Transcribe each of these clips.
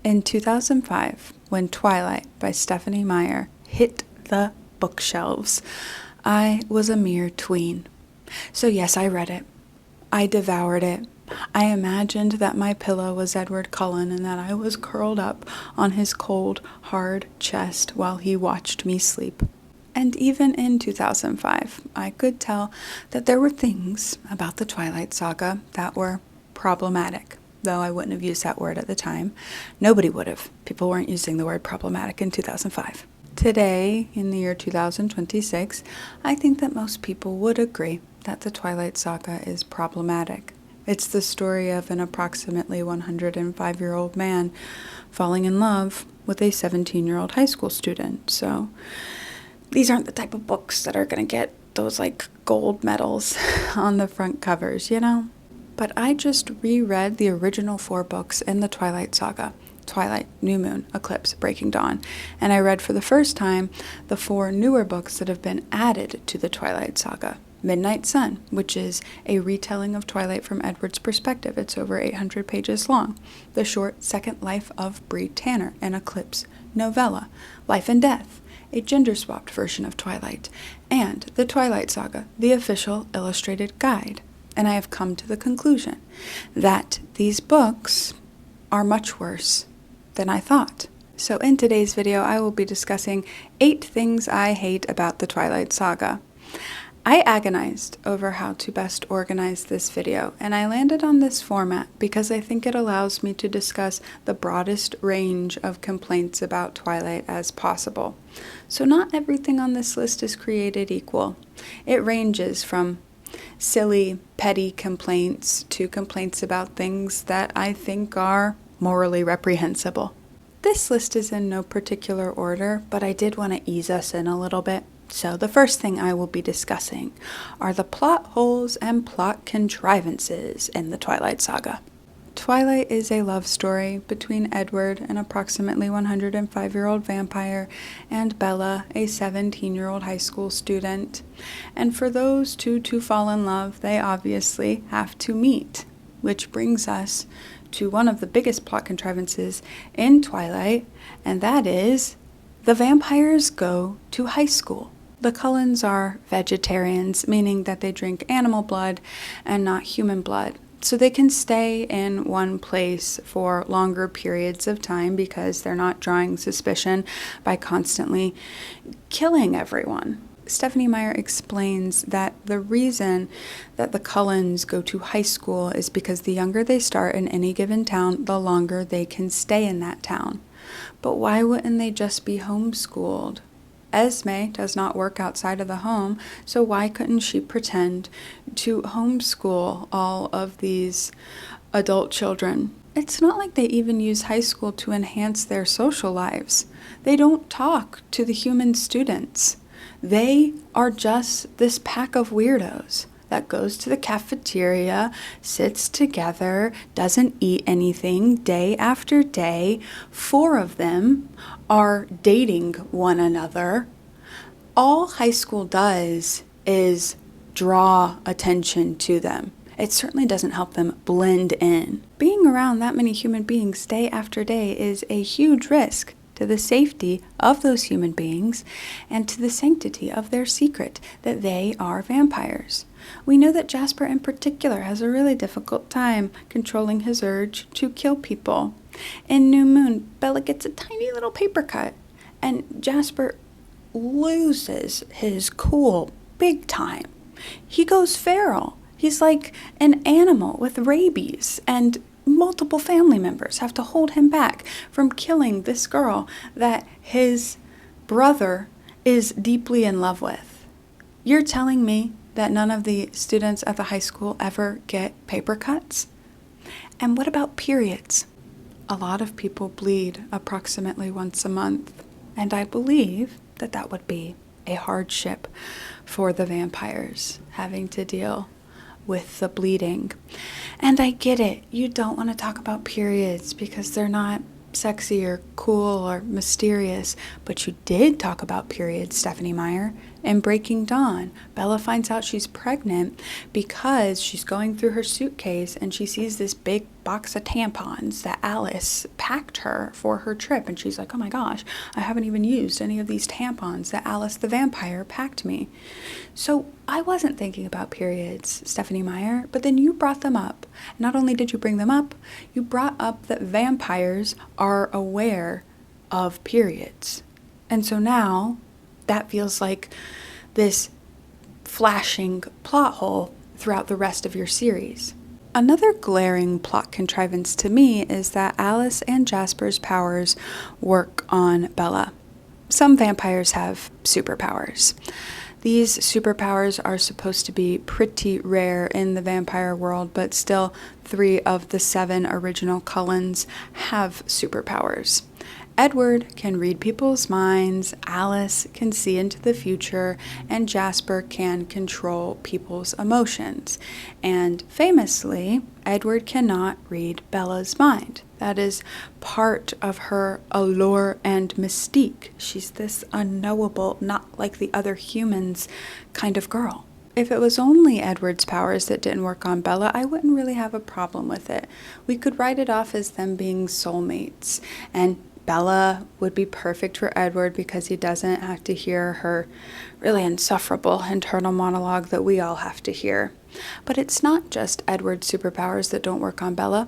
In 2005, when Twilight by Stephenie Meyer hit the bookshelves, I was a mere tween. So yes, I read it. I devoured it. I imagined that my pillow was Edward Cullen and that I was curled up on his cold, hard chest while he watched me sleep. And even in 2005, I could tell that there were things about the Twilight saga that were problematic, though I wouldn't have used that word at the time. Nobody would have. People weren't using the word problematic in 2005. Today, in the year 2026, I think that most people would agree that the Twilight saga is problematic. It's the story of an approximately 105-year-old man falling in love with a 17-year-old high school student. So these aren't the type of books that are going to get those gold medals on the front covers, you know? But I just reread the original 4 books in the Twilight saga: Twilight, New Moon, Eclipse, Breaking Dawn. And I read for the first time the 4 newer books that have been added to the Twilight saga. Midnight Sun, which is a retelling of Twilight from Edward's perspective. It's over 800 pages long. The short Second Life of Bree Tanner, an Eclipse novella. Life and Death, a gender-swapped version of Twilight. And the Twilight Saga, the official illustrated guide. And I have come to the conclusion that these books are much worse than I thought. So in today's video, I will be discussing 8 things I hate about the Twilight saga. I agonized over how to best organize this video, and I landed on this format because I think it allows me to discuss the broadest range of complaints about Twilight as possible. So not everything on this list is created equal. It ranges from silly, petty complaints to complaints about things that I think are morally reprehensible. This list is in no particular order, but I did want to ease us in a little bit. So the first thing I will be discussing are the plot holes and plot contrivances in the Twilight saga. Twilight is a love story between Edward, an approximately 105-year-old vampire, and Bella, a 17-year-old high school student. And for those two to fall in love, they obviously have to meet, which brings us to one of the biggest plot contrivances in Twilight, and that is the vampires go to high school. The Cullens are vegetarians, meaning that they drink animal blood and not human blood. So they can stay in one place for longer periods of time because they're not drawing suspicion by constantly killing everyone. Stephenie Meyer explains that the reason that the Cullens go to high school is because the younger they start in any given town, the longer they can stay in that town. But why wouldn't they just be homeschooled? Esme does not work outside of the home, so why couldn't she pretend to homeschool all of these adult children? It's not like they even use high school to enhance their social lives. They don't talk to the human students. They are just this pack of weirdos that goes to the cafeteria, sits together, doesn't eat anything day after day. 4 of them are dating one another. All high school does is draw attention to them. It certainly doesn't help them blend in. Being around that many human beings day after day is a huge risk to the safety of those human beings and to the sanctity of their secret that they are vampires. We know that Jasper in particular has a really difficult time controlling his urge to kill people. In New Moon, Bella gets a tiny little paper cut, and Jasper loses his cool big time. He goes feral. He's like an animal with rabies, and multiple family members have to hold him back from killing this girl that his brother is deeply in love with. You're telling me that none of the students at the high school ever get paper cuts? And what about periods? A lot of people bleed approximately once a month, and I believe that that would be a hardship for the vampires, having to deal with the bleeding. And I get it, you don't want to talk about periods because they're not sexy or cool or mysterious, but you did talk about periods, Stephenie Meyer. In Breaking Dawn, Bella finds out she's pregnant because she's going through her suitcase and she sees this big box of tampons that Alice packed her for her trip. And she's like, oh my gosh, I haven't even used any of these tampons that Alice the vampire packed me. So I wasn't thinking about periods, Stephanie Meyer, but then you brought them up. Not only did you bring them up, you brought up that vampires are aware of periods. And so now that feels like this flashing plot hole throughout the rest of your series. Another glaring plot contrivance to me is that Alice and Jasper's powers work on Bella. Some vampires have superpowers. These superpowers are supposed to be pretty rare in the vampire world, but still 3 of the 7 original Cullens have superpowers. Edward can read people's minds, Alice can see into the future, and Jasper can control people's emotions. And famously, Edward cannot read Bella's mind. That is part of her allure and mystique. She's this unknowable, not like the other humans kind of girl. If it was only Edward's powers that didn't work on Bella, I wouldn't really have a problem with it. We could write it off as them being soulmates, and Bella would be perfect for Edward because he doesn't have to hear her really insufferable internal monologue that we all have to hear. But it's not just Edward's superpowers that don't work on Bella.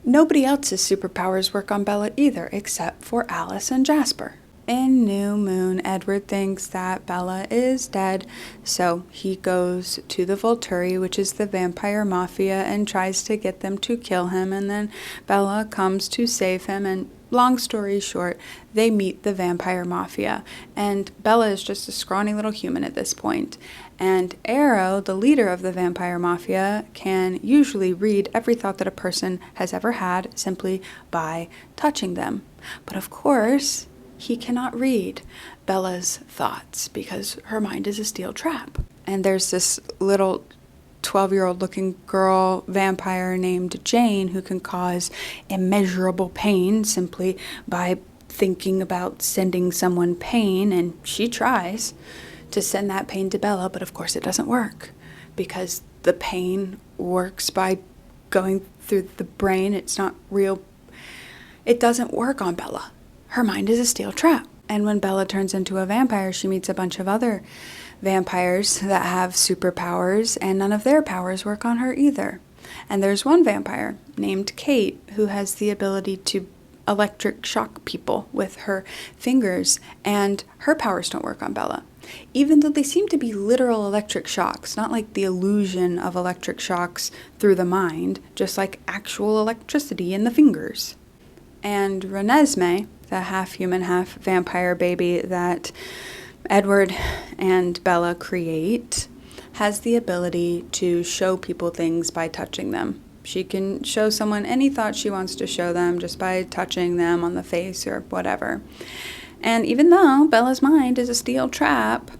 Nobody else's superpowers work on Bella either, except for Alice and Jasper. In New Moon, Edward thinks that Bella is dead, so he goes to the Volturi, which is the vampire mafia, and tries to get them to kill him, and then Bella comes to save him, and long story short, they meet the vampire mafia, and Bella is just a scrawny little human at this point. And Arrow, the leader of the vampire mafia, can usually read every thought that a person has ever had simply by touching them. But of course, he cannot read Bella's thoughts because her mind is a steel trap. And there's this little 12-year-old looking girl vampire named Jane who can cause immeasurable pain simply by thinking about sending someone pain, and she tries to send that pain to Bella, but of course it doesn't work because the pain works by going through the brain. It's not real. It doesn't work on Bella. Her mind is a steel trap. And when Bella turns into a vampire, she meets a bunch of other vampires that have superpowers, and none of their powers work on her either. And there's one vampire named Kate who has the ability to electric shock people with her fingers, and her powers don't work on Bella. Even though they seem to be literal electric shocks, not like the illusion of electric shocks through the mind, just like actual electricity in the fingers. And Renesmee, the half-human, half-vampire baby that Edward and Bella create, has the ability to show people things by touching them. She can show someone any thought she wants to show them just by touching them on the face or whatever. And even though Bella's mind is a steel trap,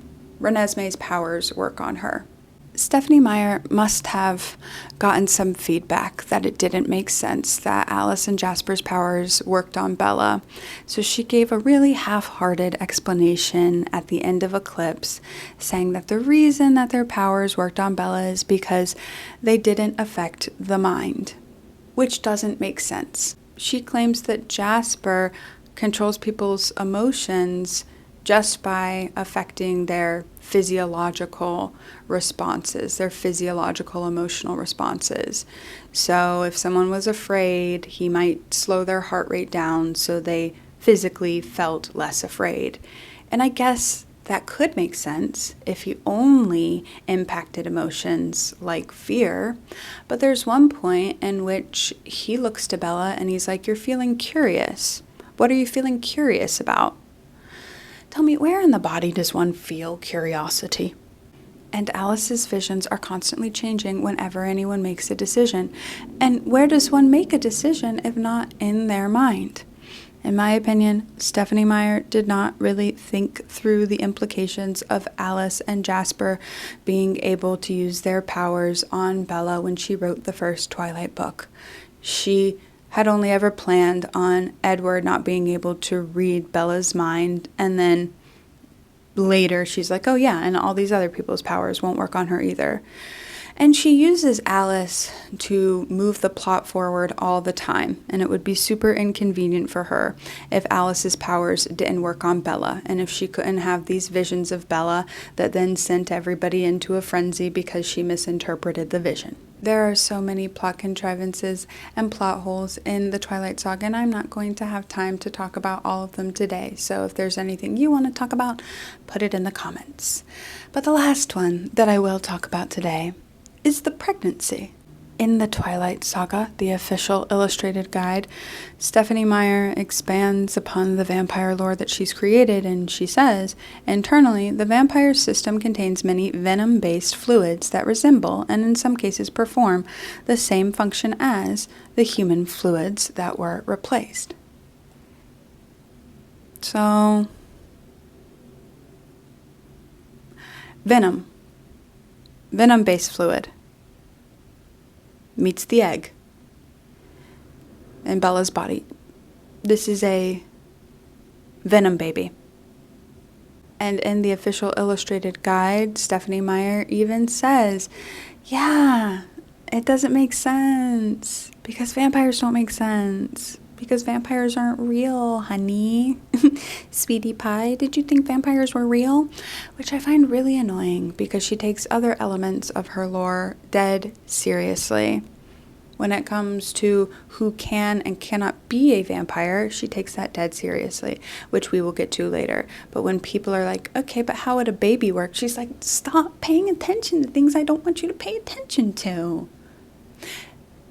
Renesmee's powers work on her. Stephanie Meyer must have gotten some feedback that it didn't make sense that Alice and Jasper's powers worked on Bella, so she gave a really half-hearted explanation at the end of Eclipse, saying that the reason that their powers worked on Bella is because they didn't affect the mind, which doesn't make sense. She claims that Jasper controls people's emotions just by affecting their physiological responses, their physiological emotional responses. So if someone was afraid, he might slow their heart rate down so they physically felt less afraid. And I guess that could make sense if he only impacted emotions like fear. But there's one point in which he looks to Bella and he's like, "You're feeling curious. What are you feeling curious about? Tell me, where in the body does one feel curiosity?" And Alice's visions are constantly changing whenever anyone makes a decision. And where does one make a decision if not in their mind? In my opinion, Stephanie Meyer did not really think through the implications of Alice and Jasper being able to use their powers on Bella when she wrote the first Twilight book. She had only ever planned on Edward not being able to read Bella's mind, and then later she's like, oh yeah, and all these other people's powers won't work on her either. And she uses Alice to move the plot forward all the time, and it would be super inconvenient for her if Alice's powers didn't work on Bella, and if she couldn't have these visions of Bella that then sent everybody into a frenzy because she misinterpreted the vision. There are so many plot contrivances and plot holes in the Twilight Saga, and I'm not going to have time to talk about all of them today, so if there's anything you want to talk about, put it in the comments. But the last one that I will talk about today is the pregnancy. In the Twilight Saga, the official illustrated guide, Stephenie Meyer expands upon the vampire lore that she's created, and she says, internally, the vampire system contains many venom-based fluids that resemble, and in some cases perform, the same function as the human fluids that were replaced. So, venom-based fluid meets the egg in Bella's body. This is a venom baby. And in the official illustrated guide, Stephenie Meyer even says, yeah, it doesn't make sense because vampires don't make sense. Because vampires aren't real, honey. Sweetie pie, did you think vampires were real? Which I find really annoying because she takes other elements of her lore dead seriously. When it comes to who can and cannot be a vampire, she takes that dead seriously, which we will get to later. But when people are like, okay, but how would a baby work? She's like, stop paying attention to things I don't want you to pay attention to.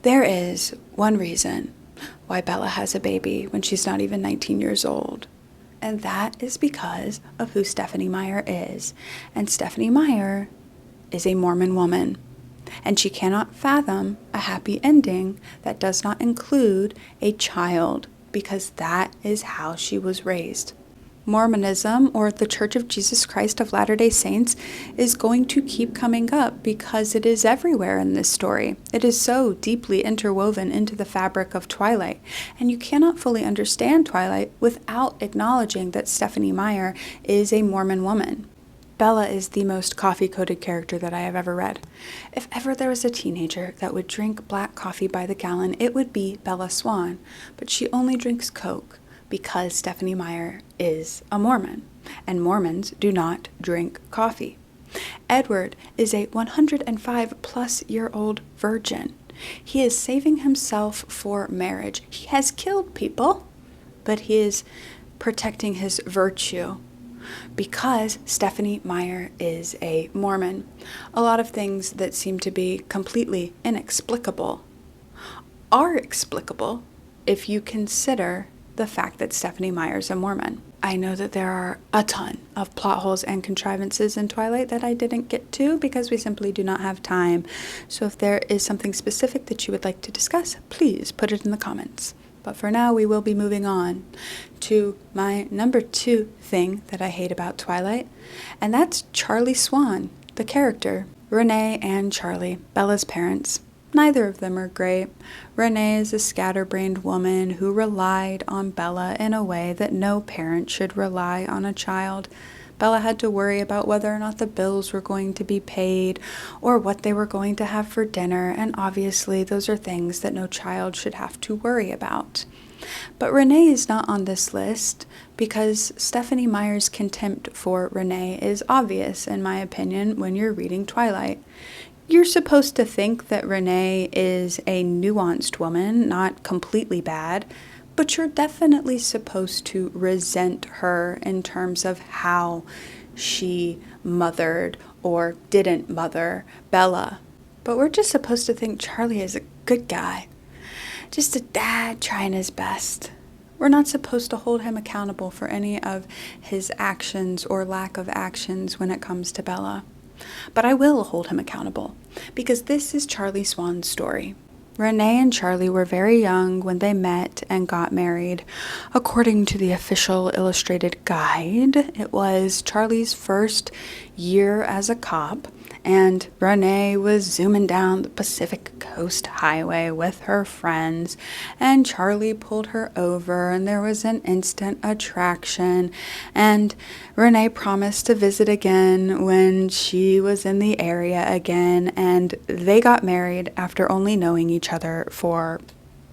There is one reason why Bella has a baby when she's not even 19 years old. And that is because of who Stephenie Meyer is. And Stephenie Meyer is a Mormon woman. And she cannot fathom a happy ending that does not include a child, because that is how she was raised. Mormonism, or the Church of Jesus Christ of Latter-day Saints, is going to keep coming up because it is everywhere in this story. It is so deeply interwoven into the fabric of Twilight, and you cannot fully understand Twilight without acknowledging that Stephenie Meyer is a Mormon woman. Bella is the most coffee-coated character that I have ever read. If ever there was a teenager that would drink black coffee by the gallon, it would be Bella Swan, but she only drinks Coke because Stephenie Meyer is a Mormon, and Mormons do not drink coffee. Edward is a 105-plus-year-old virgin. He is saving himself for marriage. He has killed people, but he is protecting his virtue because Stephenie Meyer is a Mormon. A lot of things that seem to be completely inexplicable are explicable if you consider the fact that Stephenie Meyer is a Mormon. I know that there are a ton of plot holes and contrivances in Twilight that I didn't get to because we simply do not have time. So if there is something specific that you would like to discuss, please put it in the comments. But for now, we will be moving on to my number 2 thing that I hate about Twilight, and that's Charlie Swan, the character. Renee and Charlie, Bella's parents. Neither of them are great. Renee is a scatterbrained woman who relied on Bella in a way that no parent should rely on a child. Bella had to worry about whether or not the bills were going to be paid or what they were going to have for dinner, and obviously those are things that no child should have to worry about. But Renee is not on this list because Stephenie Meyer's contempt for Renee is obvious, in my opinion, when you're reading Twilight. You're supposed to think that Renee is a nuanced woman, not completely bad, but you're definitely supposed to resent her in terms of how she mothered or didn't mother Bella. But we're just supposed to think Charlie is a good guy, just a dad trying his best. We're not supposed to hold him accountable for any of his actions or lack of actions when it comes to Bella. But I will hold him accountable, because this is Charlie Swan's story. Renee and Charlie were very young when they met and got married. According to the official illustrated guide, it was Charlie's first year as a cop, and Renee was zooming down the Pacific Coast Highway with her friends, and Charlie pulled her over, and there was an instant attraction, and Renee promised to visit again when she was in the area again, and they got married after only knowing each other for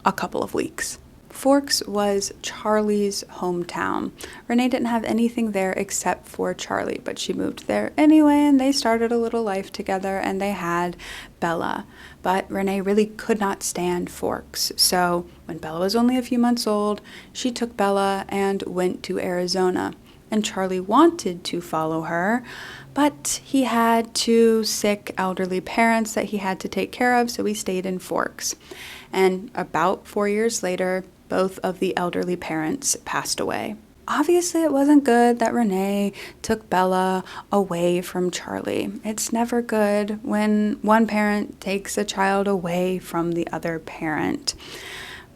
a couple of weeks. Forks was Charlie's hometown. Renee didn't have anything there except for Charlie, but she moved there anyway, and they started a little life together, and they had Bella. But Renee really could not stand Forks, so when Bella was only a few months old, she took Bella and went to Arizona. And Charlie wanted to follow her, but he had two sick elderly parents that he had to take care of, so he stayed in Forks. And about 4 years later, both of the elderly parents passed away. Obviously, it wasn't good that Renee took Bella away from Charlie. It's never good when one parent takes a child away from the other parent.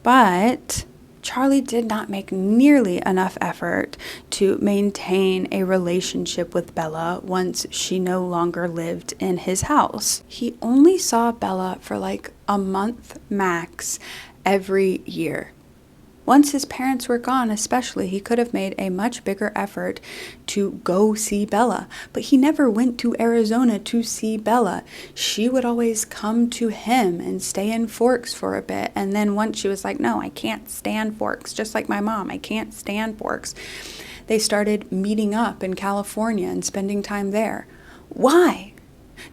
But Charlie did not make nearly enough effort to maintain a relationship with Bella once she no longer lived in his house. He only saw Bella for like a month max every year. Once his parents were gone, especially, he could have made a much bigger effort to go see Bella. But he never went to Arizona to see Bella. She would always come to him and stay in Forks for a bit. And then once she was like, no, I can't stand Forks. Just like my mom, I can't stand Forks. They started meeting up in California and spending time there. Why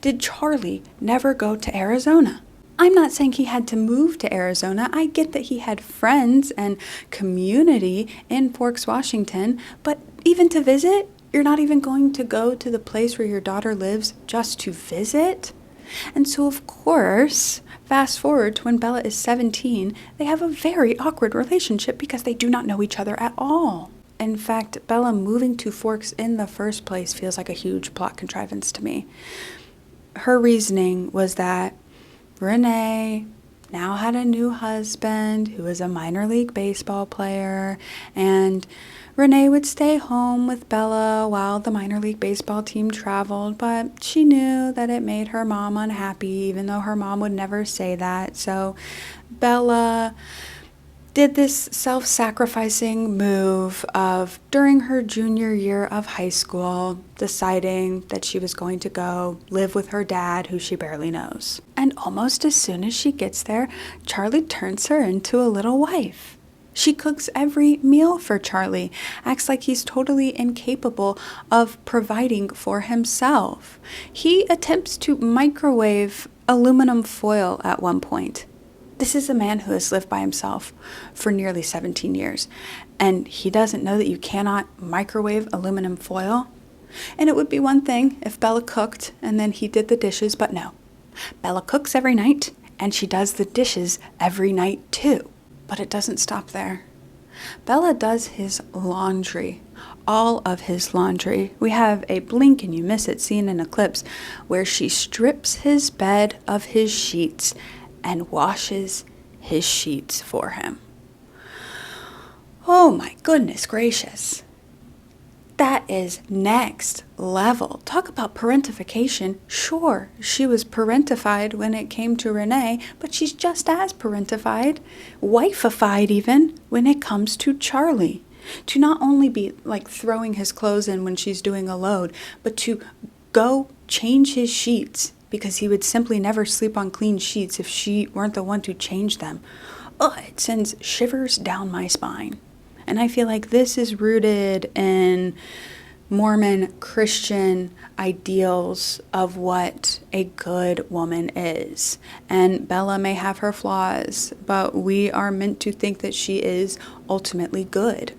did Charlie never go to Arizona? I'm not saying he had to move to Arizona. I get that he had friends and community in Forks, Washington, but even to visit, you're not even going to go to the place where your daughter lives just to visit? And so, of course, fast forward to when Bella is 17, they have a very awkward relationship because they do not know each other at all. In fact, Bella moving to Forks in the first place feels like a huge plot contrivance to me. Her reasoning was that Renee now had a new husband who was a minor league baseball player, and Renee would stay home with Bella while the minor league baseball team traveled, but she knew that it made her mom unhappy, even though her mom would never say that. So Bella did this self-sacrificing move of, during her junior year of high school, deciding that she was going to go live with her dad, who she barely knows. And almost as soon as she gets there, Charlie turns her into a little wife. She cooks every meal for Charlie, acts like he's totally incapable of providing for himself. He attempts to microwave aluminum foil at one point. This is a man who has lived by himself for nearly 17 years, and he doesn't know that you cannot microwave aluminum foil. And it would be one thing if Bella cooked and then he did the dishes, but no. Bella cooks every night, and she does the dishes every night too. But it doesn't stop there. Bella does his laundry, all of his laundry. We have a blink and you miss it scene in Eclipse where she strips his bed of his sheets and washes his sheets for him. Oh my goodness gracious. That is next level. Talk about parentification. Sure, she was parentified when it came to Renee, but she's just as parentified, wifeified even, when it comes to Charlie. To not only be like throwing his clothes in when she's doing a load, but to go change his sheets, because he would simply never sleep on clean sheets if she weren't the one to change them. Oh, it sends shivers down my spine. And I feel like this is rooted in Mormon Christian ideals of what a good woman is. And Bella may have her flaws, but we are meant to think that she is ultimately good.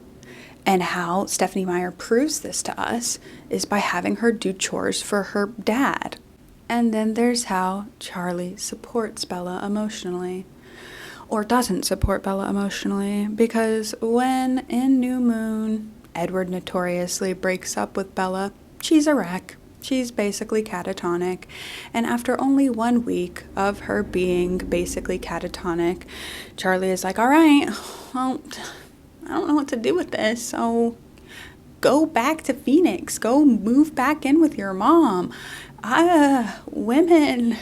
And how Stephenie Meyer proves this to us is by having her do chores for her dad. And then there's how Charlie supports Bella emotionally. Or doesn't support Bella emotionally, because when in New Moon, Edward notoriously breaks up with Bella, she's a wreck. She's basically catatonic. And after only 1 week of her being basically catatonic, Charlie is like, all right, well, I don't know what to do with this, so go back to Phoenix. Go move back in with your mom. Women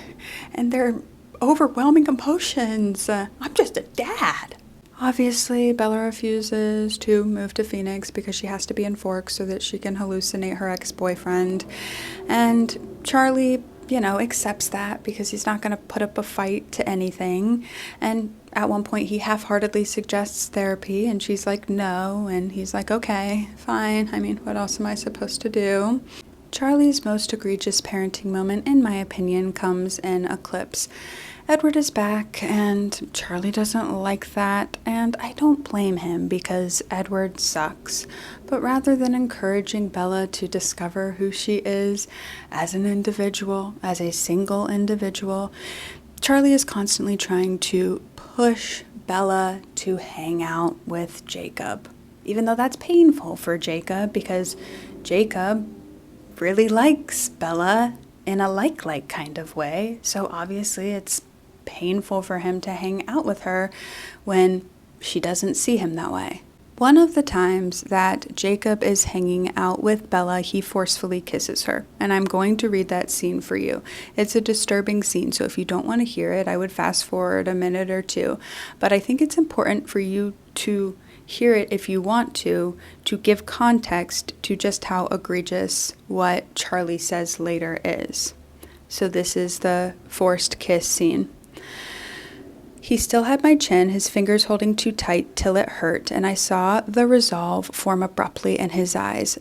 and their overwhelming emotions. I'm just a dad. Obviously, Bella refuses to move to Phoenix because she has to be in Forks so that she can hallucinate her ex-boyfriend. And Charlie, accepts that because he's not going to put up a fight to anything. And at one point, he half-heartedly suggests therapy, and she's like, no. And he's like, okay, fine. I mean, what else am I supposed to do? Charlie's most egregious parenting moment, in my opinion, comes in Eclipse. Edward is back, and Charlie doesn't like that, and I don't blame him because Edward sucks. But rather than encouraging Bella to discover who she is as an individual, as a single individual, Charlie is constantly trying to push Bella to hang out with Jacob. Even though that's painful for Jacob because Jacob really likes Bella in a like kind of way. So obviously it's painful for him to hang out with her when she doesn't see him that way. One of the times that Jacob is hanging out with Bella, he forcefully kisses her. And I'm going to read that scene for you. It's a disturbing scene, so if you don't want to hear it, I would fast forward a minute or two. But I think it's important for you to hear it if you want to give context to just how egregious what Charlie says later is. So this is the forced kiss scene. He still had my chin, his fingers holding too tight till it hurt, and I saw the resolve form abruptly in his eyes.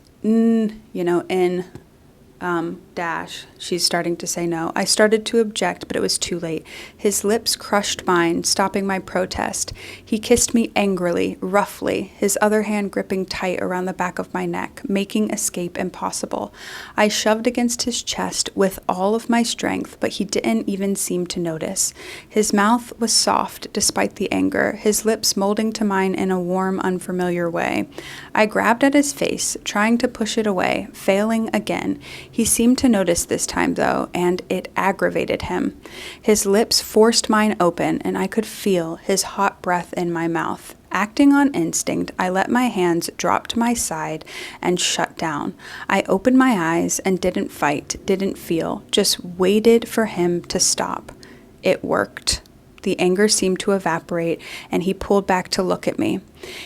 Dash. She's starting to say no. I started to object, but it was too late. His lips crushed mine, stopping my protest. He kissed me angrily, roughly, his other hand gripping tight around the back of my neck, making escape impossible. I shoved against his chest with all of my strength, but he didn't even seem to notice. His mouth was soft, despite the anger, his lips molding to mine in a warm, unfamiliar way. I grabbed at his face, trying to push it away, failing again. He seemed to notice this time, though, and it aggravated him. His lips forced mine open, and I could feel his hot breath in my mouth. Acting on instinct, I let my hands drop to my side and shut down. I opened my eyes and didn't fight, didn't feel, just waited for him to stop. It worked. The anger seemed to evaporate, and he pulled back to look at me.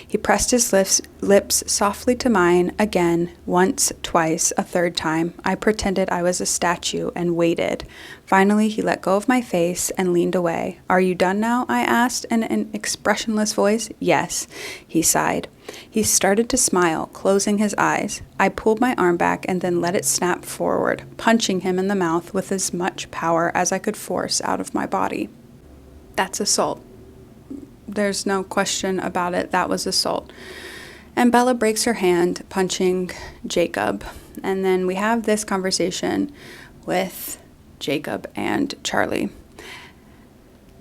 He pressed his lips softly to mine again, once, twice, a third time. I pretended I was a statue and waited. Finally, he let go of my face and leaned away. "Are you done now?" I asked in an expressionless voice. "Yes," he sighed. He started to smile, closing his eyes. I pulled my arm back and then let it snap forward, punching him in the mouth with as much power as I could force out of my body. That's assault. There's no question about it. That was assault. And Bella breaks her hand, punching Jacob. And then we have this conversation with Jacob and Charlie.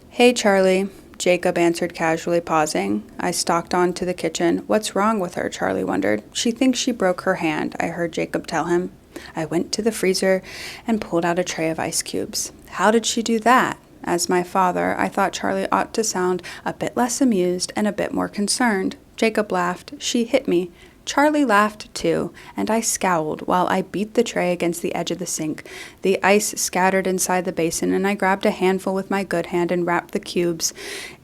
"Hey, Charlie," Jacob answered casually, pausing. I stalked on to the kitchen. "What's wrong with her?" Charlie wondered. "She thinks she broke her hand," I heard Jacob tell him. I went to the freezer and pulled out a tray of ice cubes. "How did she do that?" As my father, I thought Charlie ought to sound a bit less amused and a bit more concerned. Jacob laughed. "She hit me." Charlie laughed too, and I scowled while I beat the tray against the edge of the sink. The ice scattered inside the basin, and I grabbed a handful with my good hand and wrapped the cubes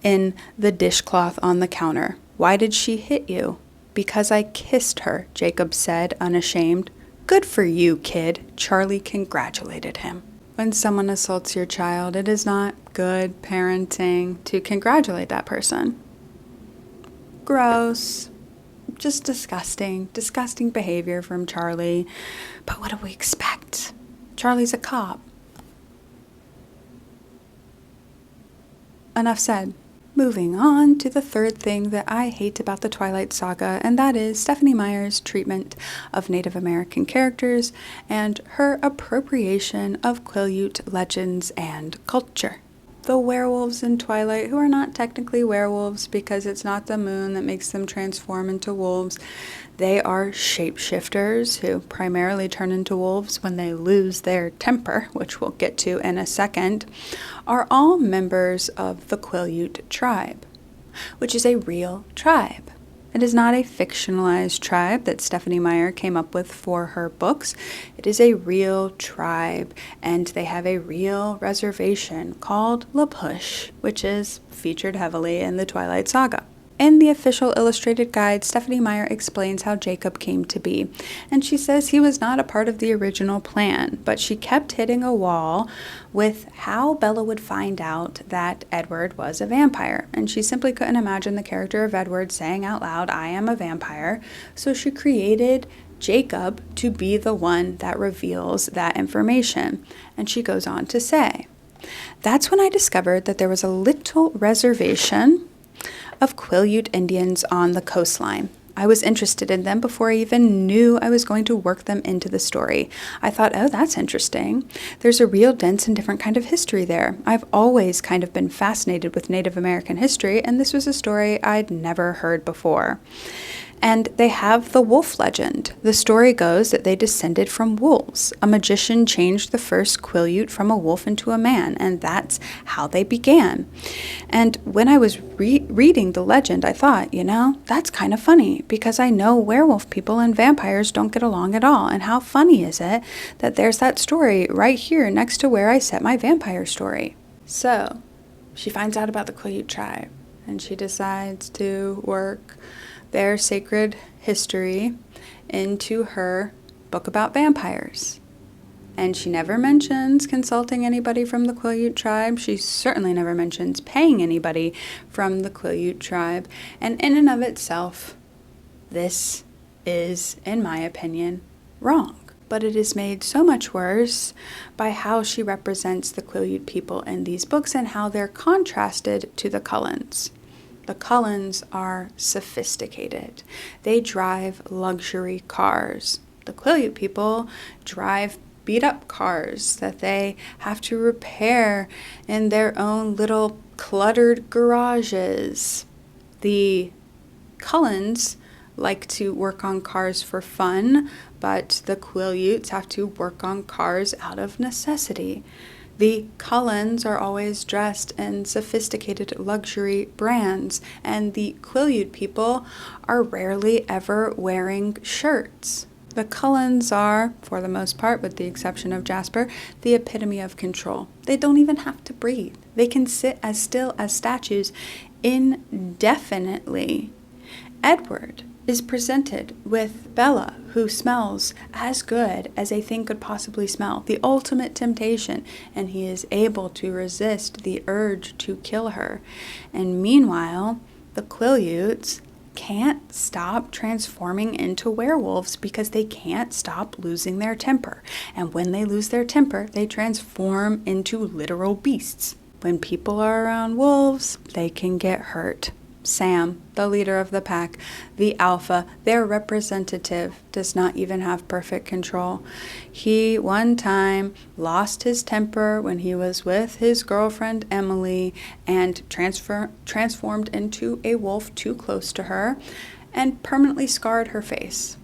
in the dishcloth on the counter. "Why did she hit you?" "Because I kissed her," Jacob said, unashamed. "Good for you, kid," Charlie congratulated him. When someone assaults your child, it is not good parenting to congratulate that person. Gross. Just disgusting. Disgusting behavior from Charlie. But what do we expect? Charlie's a cop. Enough said. Moving on to the third thing that I hate about the Twilight saga, and that is Stephenie Meyer's treatment of Native American characters and her appropriation of Quileute legends and culture. The werewolves in Twilight, who are not technically werewolves because it's not the moon that makes them transform into wolves, they are shapeshifters who primarily turn into wolves when they lose their temper, which we'll get to in a second, are all members of the Quileute tribe, which is a real tribe. It is not a fictionalized tribe that Stephanie Meyer came up with for her books. It is a real tribe, and they have a real reservation called La Push, which is featured heavily in the Twilight Saga. In the official illustrated guide, Stephanie Meyer explains how Jacob came to be, and she says he was not a part of the original plan, but she kept hitting a wall with how Bella would find out that Edward was a vampire, and she simply couldn't imagine the character of Edward saying out loud, "I am a vampire," so she created Jacob to be the one that reveals that information, and she goes on to say, "That's when I discovered that there was a little reservation of Quileute Indians on the coastline. I was interested in them before I even knew I was going to work them into the story. I thought, oh, that's interesting. There's a real dense and different kind of history there. I've always kind of been fascinated with Native American history, and this was a story I'd never heard before." And they have the wolf legend. The story goes that they descended from wolves. A magician changed the first Quileute from a wolf into a man, and that's how they began. And when I was reading the legend, I thought, that's kind of funny, because I know werewolf people and vampires don't get along at all. And how funny is it that there's that story right here next to where I set my vampire story? So she finds out about the Quileute tribe, and she decides to work their sacred history into her book about vampires. And she never mentions consulting anybody from the Quileute tribe. She certainly never mentions paying anybody from the Quileute tribe. And in and of itself, this is, in my opinion, wrong. But it is made so much worse by how she represents the Quileute people in these books and how they're contrasted to the Cullens. The Cullens are sophisticated. They drive luxury cars. The Quileute people drive beat-up cars that they have to repair in their own little cluttered garages. The Cullens like to work on cars for fun, but the Quileutes have to work on cars out of necessity. The Cullens are always dressed in sophisticated luxury brands, and the Quileute people are rarely ever wearing shirts. The Cullens are, for the most part, with the exception of Jasper, the epitome of control. They don't even have to breathe. They can sit as still as statues indefinitely. Edward is presented with Bella, who smells as good as a thing could possibly smell, the ultimate temptation, and he is able to resist the urge to kill her. And meanwhile, the Quileutes can't stop transforming into werewolves because they can't stop losing their temper. And when they lose their temper, they transform into literal beasts. When people are around wolves, they can get hurt. Sam, the leader of the pack, the alpha, their representative, does not even have perfect control. He one time lost his temper when he was with his girlfriend Emily and transformed into a wolf too close to her and permanently scarred her face.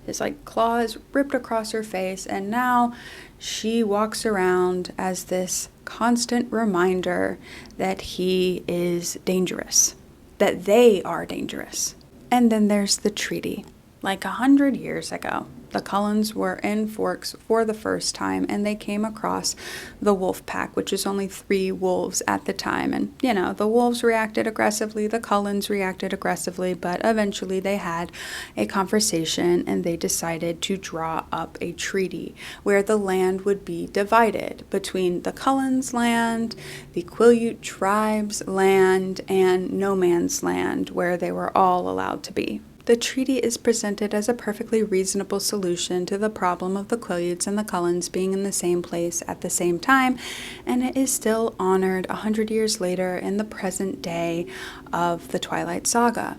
His claws ripped across her face, and now she walks around as this constant reminder that he is dangerous. That they are dangerous. And then there's the treaty. 100 years ago, the Cullens were in Forks for the first time, and they came across the wolf pack, which is only 3 wolves at the time. And, the wolves reacted aggressively, the Cullens reacted aggressively, but eventually they had a conversation, and they decided to draw up a treaty where the land would be divided between the Cullens' land, the Quileute tribe's land, and no man's land, where they were all allowed to be. The treaty is presented as a perfectly reasonable solution to the problem of the Quileutes and the Cullens being in the same place at the same time, and it is still honored 100 years later in the present day of the Twilight Saga.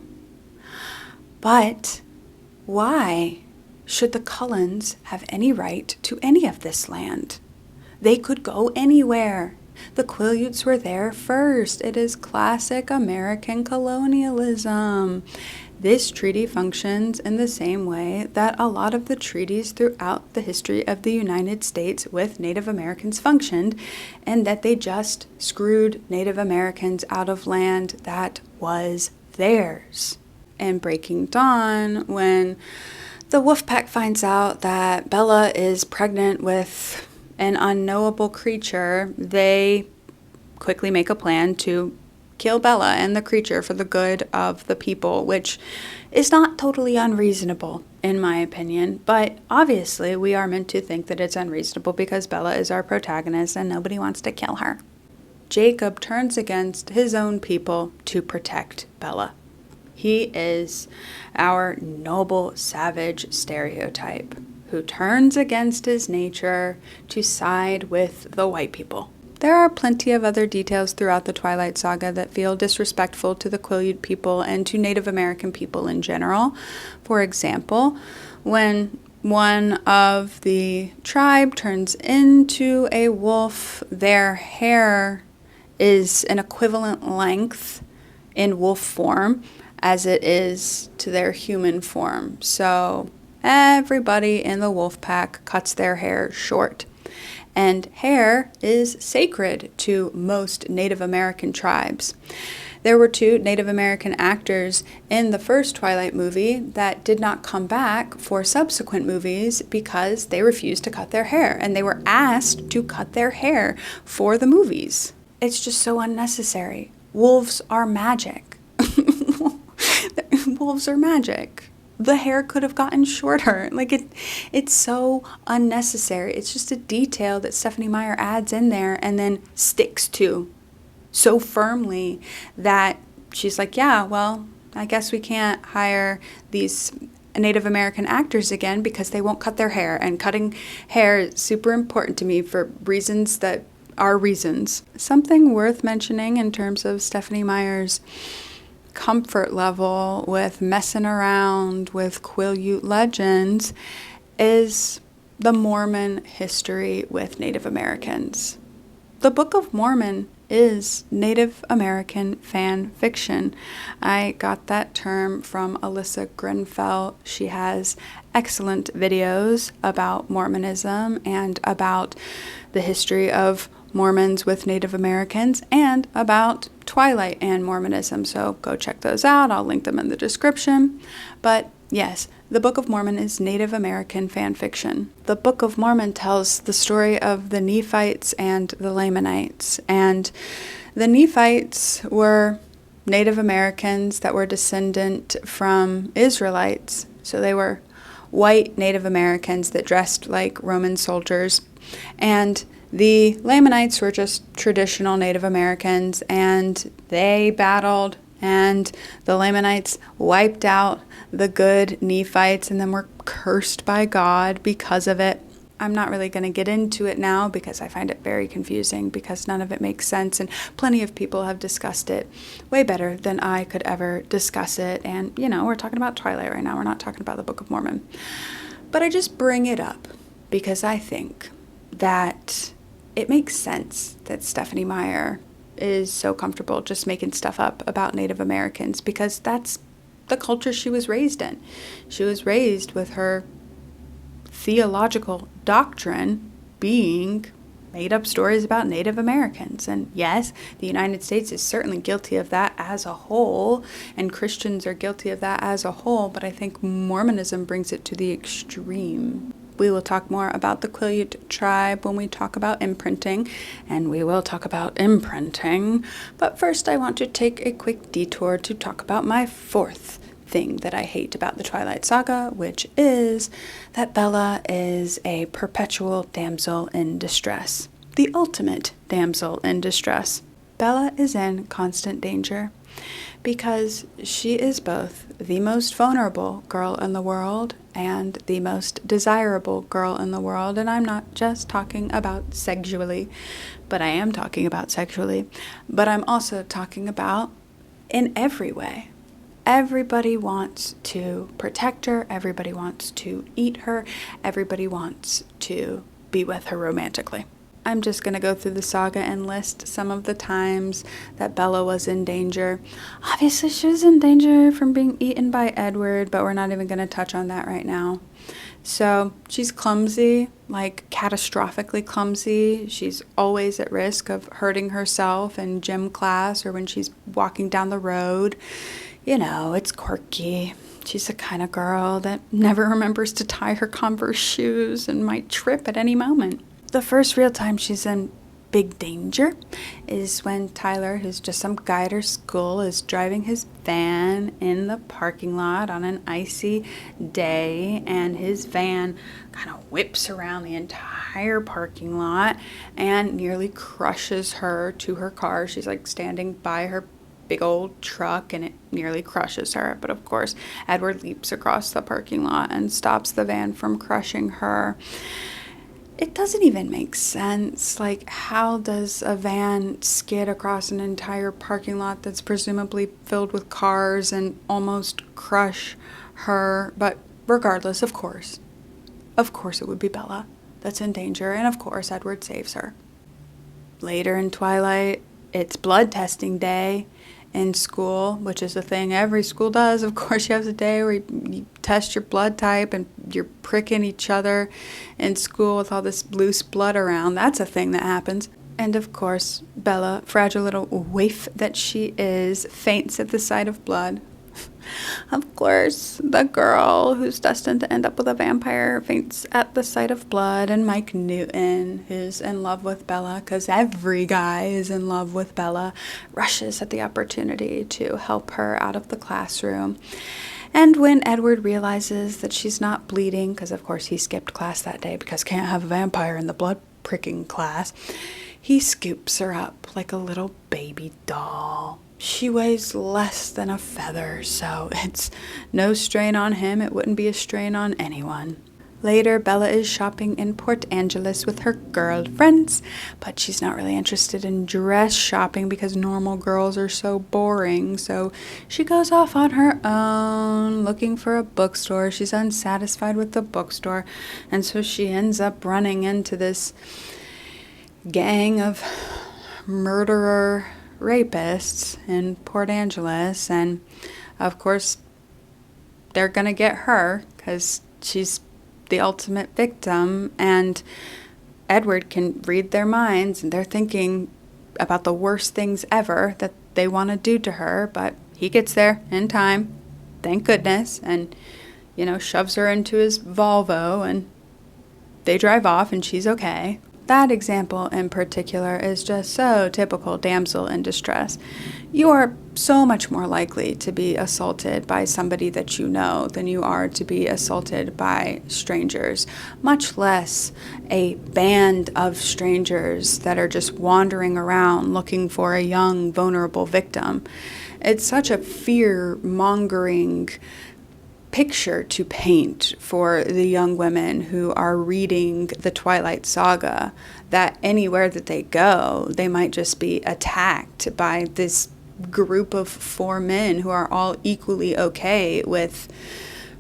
But why should the Cullens have any right to any of this land? They could go anywhere. The Quileutes were there first. It is classic American colonialism. This treaty functions in the same way that a lot of the treaties throughout the history of the United States with Native Americans functioned, and that they just screwed Native Americans out of land that was theirs. in Breaking Dawn, when the wolf pack finds out that Bella is pregnant with an unknowable creature, they quickly make a plan to kill Bella and the creature for the good of the people, which is not totally unreasonable, in my opinion. But obviously, we are meant to think that it's unreasonable because Bella is our protagonist and nobody wants to kill her. Jacob turns against his own people to protect Bella. He is our noble, savage stereotype who turns against his nature to side with the white people. There are plenty of other details throughout the Twilight Saga that feel disrespectful to the Quileute people and to Native American people in general. For example, when one of the tribe turns into a wolf, their hair is an equivalent length in wolf form as it is to their human form. So everybody in the wolf pack cuts their hair short. And hair is sacred to most Native American tribes. There were 2 Native American actors in the first Twilight movie that did not come back for subsequent movies because they refused to cut their hair, and they were asked to cut their hair for the movies. It's just so unnecessary. Wolves are magic. Wolves are magic. The hair could have gotten shorter. It's so unnecessary. It's just a detail that Stephenie Meyer adds in there and then sticks to so firmly that she's like, yeah, well, I guess we can't hire these Native American actors again because they won't cut their hair. And cutting hair is super important to me for reasons that are reasons. Something worth mentioning in terms of Stephenie Meyer's comfort level with messing around with Quileute legends is the Mormon history with Native Americans. The Book of Mormon is Native American fan fiction. I got that term from Alyssa Grenfell. She has excellent videos about Mormonism and about the history of Mormons with Native Americans and about Twilight and Mormonism. So go check those out. I'll link them in the description. But yes, the Book of Mormon is Native American fan fiction. The Book of Mormon tells the story of the Nephites and the Lamanites. And the Nephites were Native Americans that were descendant from Israelites. So they were white Native Americans that dressed like Roman soldiers. And the Lamanites were just traditional Native Americans, and they battled, and the Lamanites wiped out the good Nephites and then were cursed by God because of it. I'm not really going to get into it now because I find it very confusing because none of it makes sense, and plenty of people have discussed it way better than I could ever discuss it. And, we're talking about Twilight right now. We're not talking about the Book of Mormon. But I just bring it up because I think that it makes sense that Stephenie Meyer is so comfortable just making stuff up about Native Americans because that's the culture she was raised in. She was raised with her theological doctrine being made up stories about Native Americans. And yes, the United States is certainly guilty of that as a whole, and Christians are guilty of that as a whole, but I think Mormonism brings it to the extreme. We will talk more about the Quileute tribe when we talk about imprinting, and we will talk about imprinting. But first, I want to take a quick detour to talk about my 4th thing that I hate about the Twilight Saga, which is that Bella is a perpetual damsel in distress. The ultimate damsel in distress. Bella is in constant danger because she is both the most vulnerable girl in the world and the most desirable girl in the world. And I'm not just talking about sexually, but I am talking about sexually. But I'm also talking about in every way. Everybody wants to protect her. Everybody wants to eat her. Everybody wants to be with her romantically. I'm just going to go through the saga and list some of the times that Bella was in danger. Obviously, she was in danger from being eaten by Edward, but we're not even going to touch on that right now. So she's clumsy, like catastrophically clumsy. She's always at risk of hurting herself in gym class or when she's walking down the road. It's quirky. She's the kind of girl that never remembers to tie her Converse shoes and might trip at any moment. The first real time she's in big danger is when Tyler, who's just some guy at her school, is driving his van in the parking lot on an icy day, and his van kind of whips around the entire parking lot and nearly crushes her to her car. She's like standing by her big old truck and it nearly crushes her. But of course, Edward leaps across the parking lot and stops the van from crushing her. It doesn't even make sense. Like, how does a van skid across an entire parking lot that's presumably filled with cars and almost crush her? But regardless, of course it would be Bella that's in danger, and of course Edward saves her. Later in Twilight, it's blood testing day in school, which is a thing every school does. Of course, you have a day where you test your blood type and you're pricking each other in school with all this loose blood around. That's a thing that happens. And of course, Bella, fragile little waif that she is, faints at the sight of blood. Of course, the girl who's destined to end up with a vampire faints at the sight of blood, and Mike Newton, who's in love with Bella, because every guy is in love with Bella, rushes at the opportunity to help her out of the classroom. And when Edward realizes that she's not bleeding, because of course he skipped class that day because can't have a vampire in the blood pricking class, he scoops her up like a little baby doll. She weighs less than a feather, so it's no strain on him. It wouldn't be a strain on anyone. Later, Bella is shopping in Port Angeles with her girlfriends, but she's not really interested in dress shopping because normal girls are so boring. So she goes off on her own looking for a bookstore. She's unsatisfied with the bookstore, and so she ends up running into this gang of murderer rapists in Port Angeles, and of course they're gonna get her because she's the ultimate victim, and Edward can read their minds and they're thinking about the worst things ever that they want to do to her, but he gets there in time, thank goodness, and shoves her into his Volvo and they drive off and she's okay. That example in particular is just so typical damsel in distress. You are so much more likely to be assaulted by somebody that you know than you are to be assaulted by strangers, much less a band of strangers that are just wandering around looking for a young, vulnerable victim. It's such a fear-mongering picture to paint for the young women who are reading the Twilight saga, that anywhere that they go, they might just be attacked by this group of 4 men who are all equally okay with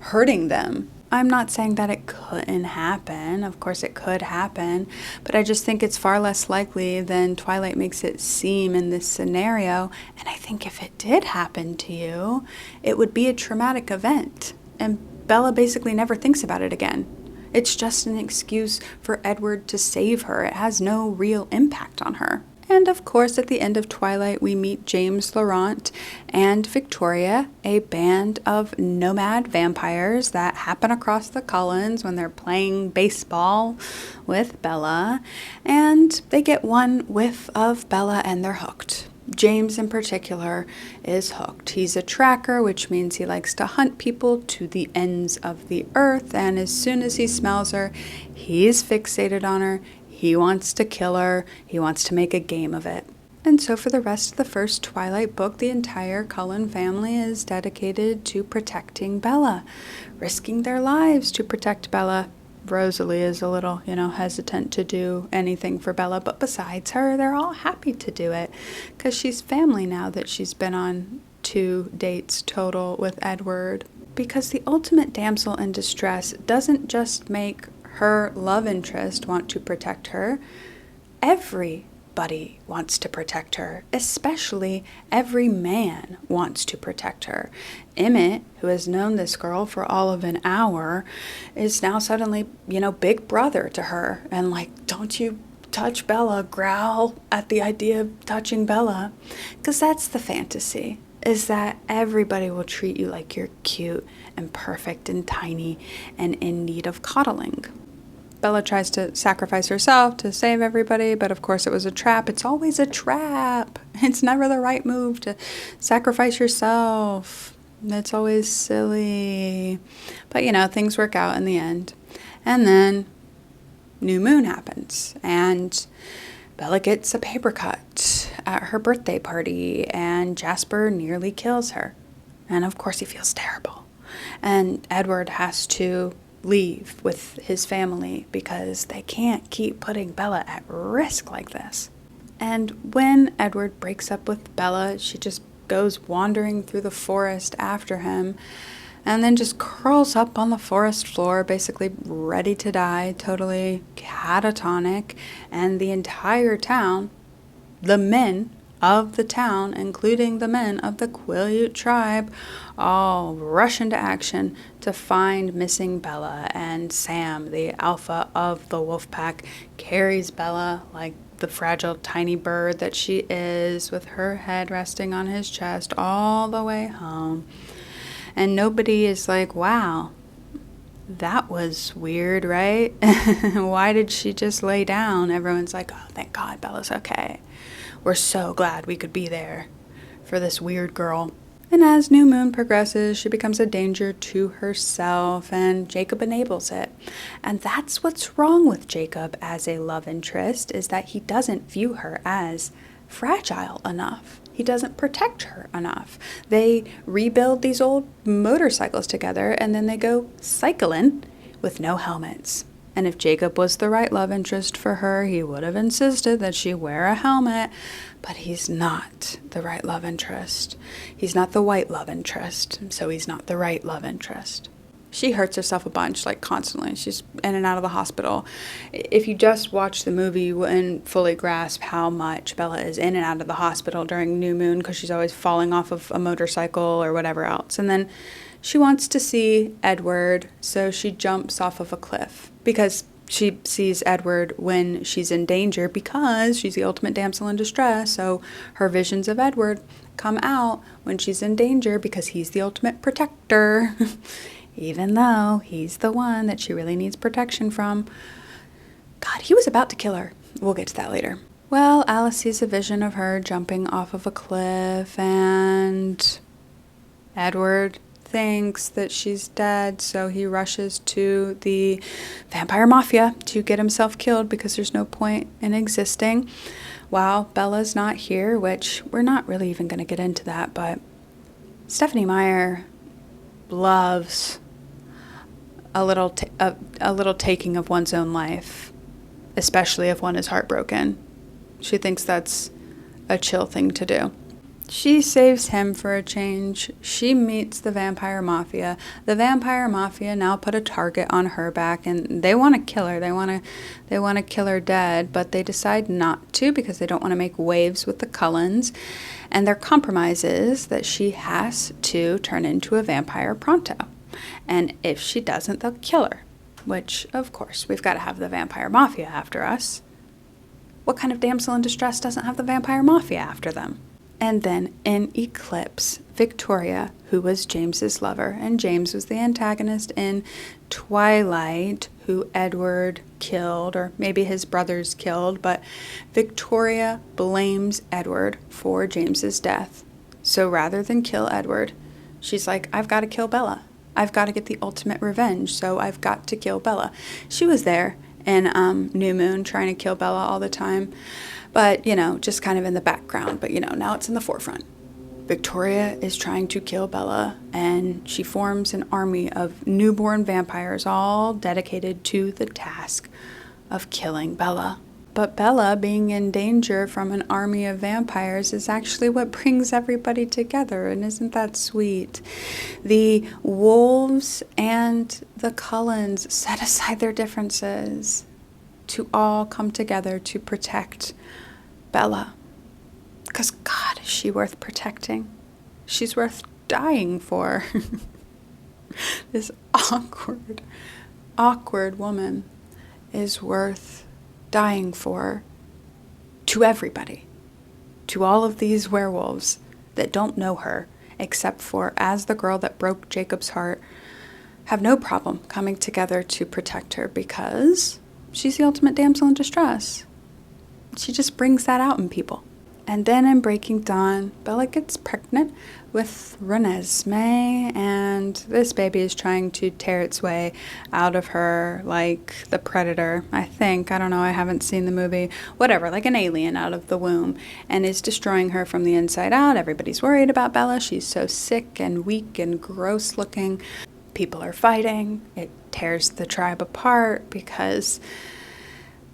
hurting them. I'm not saying that it couldn't happen. Of course it could happen, but I just think it's far less likely than Twilight makes it seem in this scenario. And I think if it did happen to you, it would be a traumatic event. And Bella basically never thinks about it again. It's just an excuse for Edward to save her. It has no real impact on her. And of course, at the end of Twilight, we meet James Laurent and Victoria, a band of nomad vampires that happen across the Cullens when they're playing baseball with Bella. And they get one whiff of Bella and they're hooked. James in particular is hooked. He's a tracker, which means he likes to hunt people to the ends of the earth, and as soon as he smells her, he's fixated on her. He wants to kill her. He wants to make a game of it. And so for the rest of the first Twilight book, the entire Cullen family is dedicated to protecting Bella, risking their lives to protect Bella. Rosalie is a little, hesitant to do anything for Bella, but besides her, they're all happy to do it because she's family now that she's been on 2 dates total with Edward. Because the ultimate damsel in distress doesn't just make her love interest want to protect her. Everybody wants to protect her, especially every man wants to protect her. Emmett, who has known this girl for all of an hour, is now suddenly, big brother to her. And don't you touch Bella, growl at the idea of touching Bella. Because that's the fantasy. is that everybody will treat you like you're cute and perfect and tiny and in need of coddling. Bella tries to sacrifice herself to save everybody, but of course it was a trap. It's always a trap. It's never the right move to sacrifice yourself. It's always silly. But things work out in the end. And then new moon happens, and Bella gets a paper cut at her birthday party, and Jasper nearly kills her. And of course he feels terrible. And Edward has to leave with his family because they can't keep putting Bella at risk like this. And when Edward breaks up with Bella, she just goes wandering through the forest after him, and then just curls up on the forest floor, basically ready to die, totally catatonic. And the entire town, the men of the town, including the men of the Quileute tribe, all rush into action to find missing Bella. And Sam, the alpha of the wolf pack, carries Bella like the fragile tiny bird that she is, with her head resting on his chest, all the way home. And nobody is like, wow, that was weird, right? Why did she just lay down? Everyone's like, oh, thank God Bella's okay. We're so glad we could be there for this weird girl. And as New Moon progresses, she becomes a danger to herself, and Jacob enables it. And that's what's wrong with Jacob as a love interest, is that he doesn't view her as fragile enough. He doesn't protect her enough. They rebuild these old motorcycles together, and then they go cycling with no helmets. And if Jacob was the right love interest for her, he would have insisted that she wear a helmet. But he's not the right love interest. He's not the white love interest, so he's not the right love interest. She hurts herself a bunch, like constantly. She's in and out of the hospital. If you just watch the movie, you wouldn't fully grasp how much Bella is in and out of the hospital during New Moon, because she's always falling off of a motorcycle or whatever else. And then she wants to see Edward, so she jumps off of a cliff because she sees Edward when she's in danger, because she's the ultimate damsel in distress. So her visions of Edward come out when she's in danger because he's the ultimate protector. Even though he's the one that she really needs protection from. God, he was about to kill her. We'll get to that later. Well, Alice sees a vision of her jumping off of a cliff, and Edward thinks that she's dead, so he rushes to the vampire mafia to get himself killed because there's no point in existing while Bella's not here, which we're not really even going to get into that, but Stephenie Meyer loves a little taking of one's own life, especially if one is heartbroken. She thinks that's a chill thing to do. She saves him for a change. She meets the vampire mafia. The vampire mafia now put a target on her back, and they want to kill her. They want to kill her dead, but they decide not to because they don't want to make waves with the Cullens. And their compromise is that she has to turn into a vampire pronto. And if she doesn't, they'll kill her. Which, of course, we've got to have the vampire mafia after us. What kind of damsel in distress doesn't have the vampire mafia after them? And then in Eclipse, Victoria, who was James's lover, and James was the antagonist in Twilight, who Edward killed, or maybe his brothers killed, but Victoria blames Edward for James's death. So rather than kill Edward, she's like, I've got to kill Bella. I've got to get the ultimate revenge, so I've got to kill Bella. She was there in New Moon trying to kill Bella all the time, but, just kind of in the background. But, now it's in the forefront. Victoria is trying to kill Bella, and she forms an army of newborn vampires, all dedicated to the task of killing Bella. But Bella being in danger from an army of vampires is actually what brings everybody together, and isn't that sweet? The wolves and the Cullens set aside their differences to all come together to protect Bella. Because, God, is she worth protecting? She's worth dying for. This awkward woman is worth dying for to everybody. To all of these werewolves, that don't know her, except for as the girl that broke Jacob's heart, have no problem coming together to protect her because she's the ultimate damsel in distress. She just brings that out in people. And then in Breaking Dawn, Bella gets pregnant with Renesmee, and this baby is trying to tear its way out of her like the Predator, I think. I don't know, I haven't seen the movie. Whatever, like an alien out of the womb, and is destroying her from the inside out. Everybody's worried about Bella. She's so sick and weak and gross looking. People are fighting. It tears the tribe apart because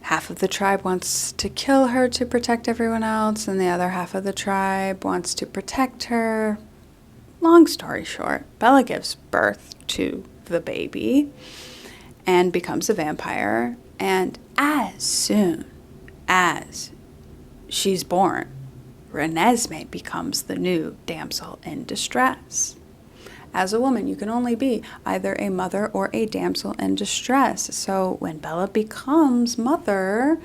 half of the tribe wants to kill her to protect everyone else, and the other half of the tribe wants to protect her. Long story short, Bella gives birth to the baby and becomes a vampire, and as soon as she's born, Renesmee becomes the new damsel in distress. As a woman, you can only be either a mother or a damsel in distress. So when Bella becomes mother,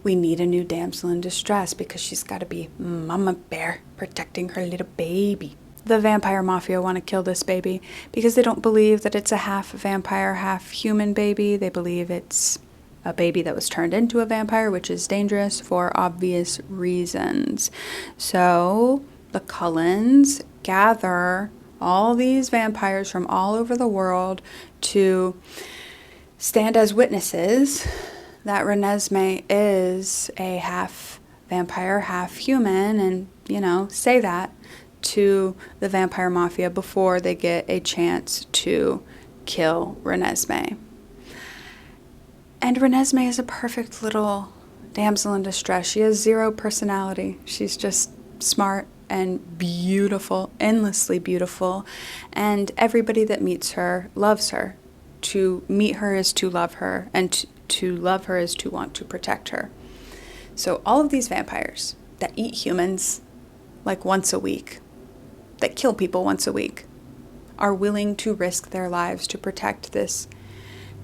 we need a new damsel in distress because she's got to be Mama Bear protecting her little baby. The vampire mafia want to kill this baby because they don't believe that it's a half vampire, half human baby. They believe it's a baby that was turned into a vampire, which is dangerous for obvious reasons. So the Cullens gather all these vampires from all over the world to stand as witnesses that Renesmee is a half vampire, half human, and, say that to the vampire mafia before they get a chance to kill Renesmee. And Renesmee is a perfect little damsel in distress. She has zero personality. She's just smart and beautiful, endlessly beautiful, and everybody that meets her loves her. To meet her is to love her, and to love her is to want to protect her. So all of these vampires that eat humans like once a week, that kill people once a week, are willing to risk their lives to protect this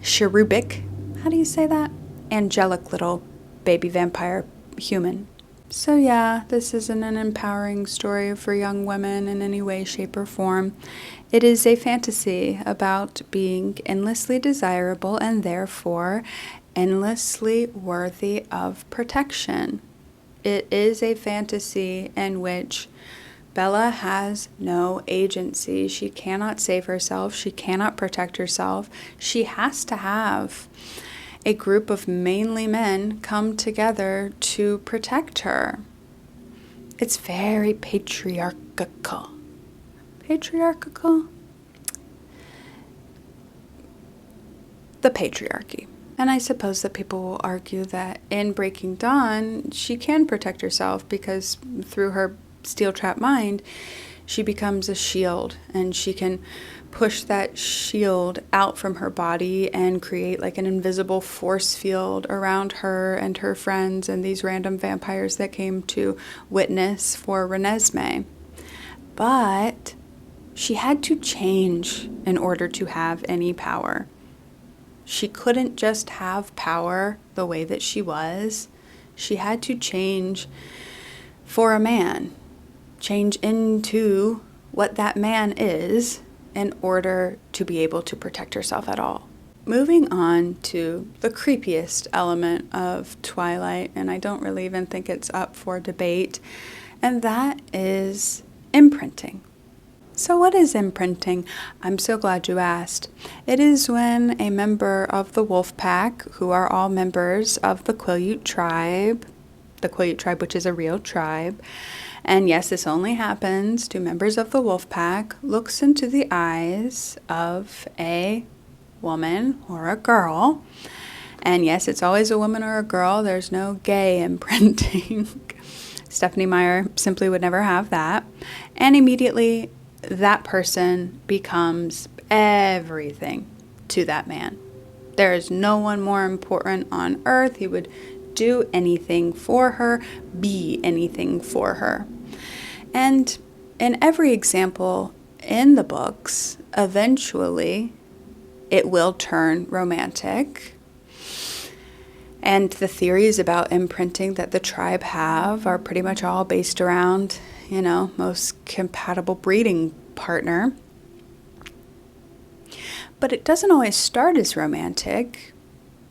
cherubic, how do you say that? Angelic little baby vampire human. So yeah, this isn't an empowering story for young women in any way, shape, or form. It is a fantasy about being endlessly desirable and therefore endlessly worthy of protection. It is a fantasy in which Bella has no agency. She cannot save herself. She cannot protect herself. She has to have a group of mainly men come together to protect her. It's very patriarchal. Patriarchal? The patriarchy. And I suppose that people will argue that in Breaking Dawn, she can protect herself because through her steel trap mind, she becomes a shield, and she can push that shield out from her body and create like an invisible force field around her and her friends and these random vampires that came to witness for Renesmee. But she had to change in order to have any power. She couldn't just have power the way that she was. She had to change for a man, change into what that man is in order to be able to protect herself at all. Moving on to the creepiest element of Twilight, and I don't really even think it's up for debate, and that is imprinting. So what is imprinting? I'm so glad you asked. It is when a member of the wolf pack, who are all members of the Quileute tribe, which is a real tribe, and yes, this only happens to members of the wolf pack, looks into the eyes of a woman or a girl. And yes, it's always a woman or a girl. There's no gay imprinting. Stephenie Meyer simply would never have that. And immediately that person becomes everything to that man. There is no one more important on earth. He would do anything for her, be anything for her. And in every example in the books, eventually it will turn romantic. And the theories about imprinting that the tribe have are pretty much all based around most compatible breeding partner. But it doesn't always start as romantic,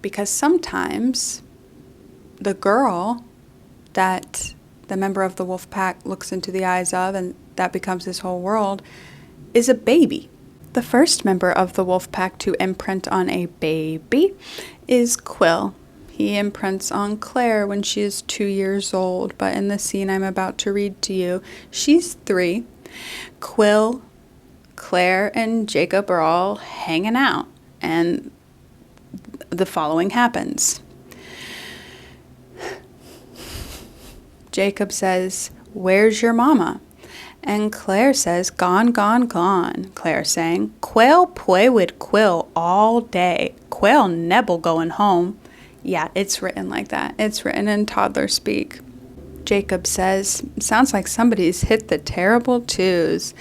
because sometimes the girl that the member of the wolf pack looks into the eyes of, and that becomes his whole world, is a baby. The first member of the wolf pack to imprint on a baby is Quill. He imprints on Claire when she is 2 years old, but in the scene I'm about to read to you, she's 3. Quill, Claire, and Jacob are all hanging out, and the following happens. Jacob says, "Where's your mama?" And Claire says, "Gone, gone, gone." Claire saying, "Quail play with Quill all day. Quail nebble going home." Yeah, it's written like that. It's written in toddler speak. Jacob says, "Sounds like somebody's hit the terrible 2s.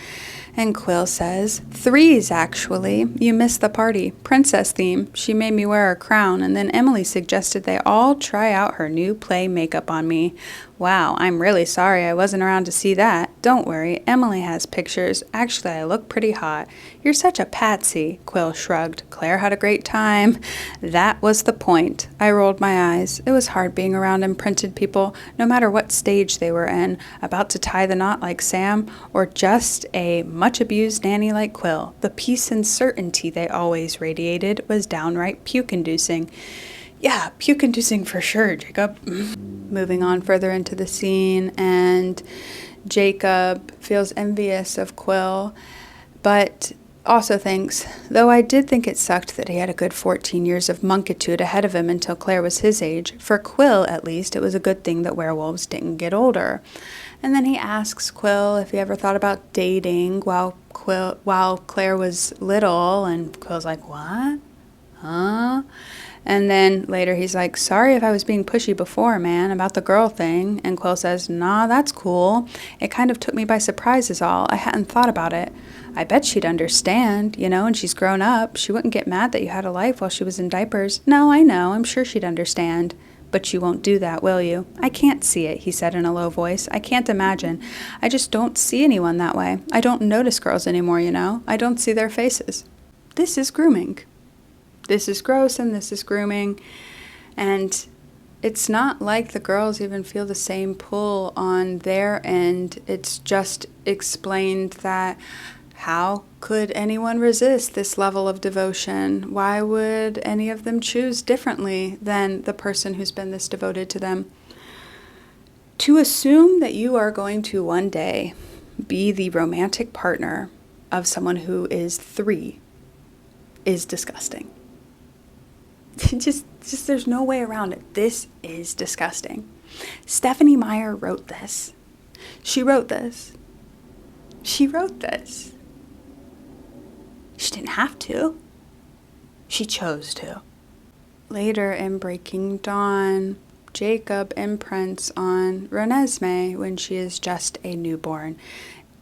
And Quill says, "3s, actually. You missed the party. Princess theme. She made me wear a crown, and then Emily suggested they all try out her new play makeup on me. Wow, I'm really sorry I wasn't around to see that. Don't worry, Emily has pictures. Actually, I look pretty hot." "You're such a patsy," Quill shrugged. "Claire had a great time." That was the point. I rolled my eyes. It was hard being around imprinted people, no matter what stage they were in, about to tie the knot like Sam, or just a much-abused nanny like Quill. The peace and certainty they always radiated was downright puke-inducing. Yeah, puke-inducing for sure, Jacob. Moving on further into the scene, and Jacob feels envious of Quill, but also thinks, though I did think it sucked that he had a good 14 years of monkitude ahead of him until Claire was his age. For Quill, at least, it was a good thing that werewolves didn't get older. And then he asks Quill if he ever thought about dating while Claire was little, and Quill's like, "What? Huh?" And then later he's like, "Sorry if I was being pushy before, man, about the girl thing." And Quill says, "Nah, that's cool. It kind of took me by surprise is all. I hadn't thought about it. I bet she'd understand, and she's grown up. She wouldn't get mad that you had a life while she was in diapers." "No, I know. I'm sure she'd understand." "But you won't do that, will you?" "I can't see it," he said in a low voice. "I can't imagine. I just don't see anyone that way. I don't notice girls anymore, I don't see their faces." This is grooming. This is gross, and this is grooming. And it's not like the girls even feel the same pull on their end. It's just explained that how could anyone resist this level of devotion? Why would any of them choose differently than the person who's been this devoted to them? To assume that you are going to one day be the romantic partner of someone who is 3 is disgusting. Just there's no way around it. This is disgusting. Stephenie Meyer wrote this. She wrote this. She wrote this. She didn't have to. She chose to. Later in Breaking Dawn, Jacob imprints on Renesmee when she is just a newborn.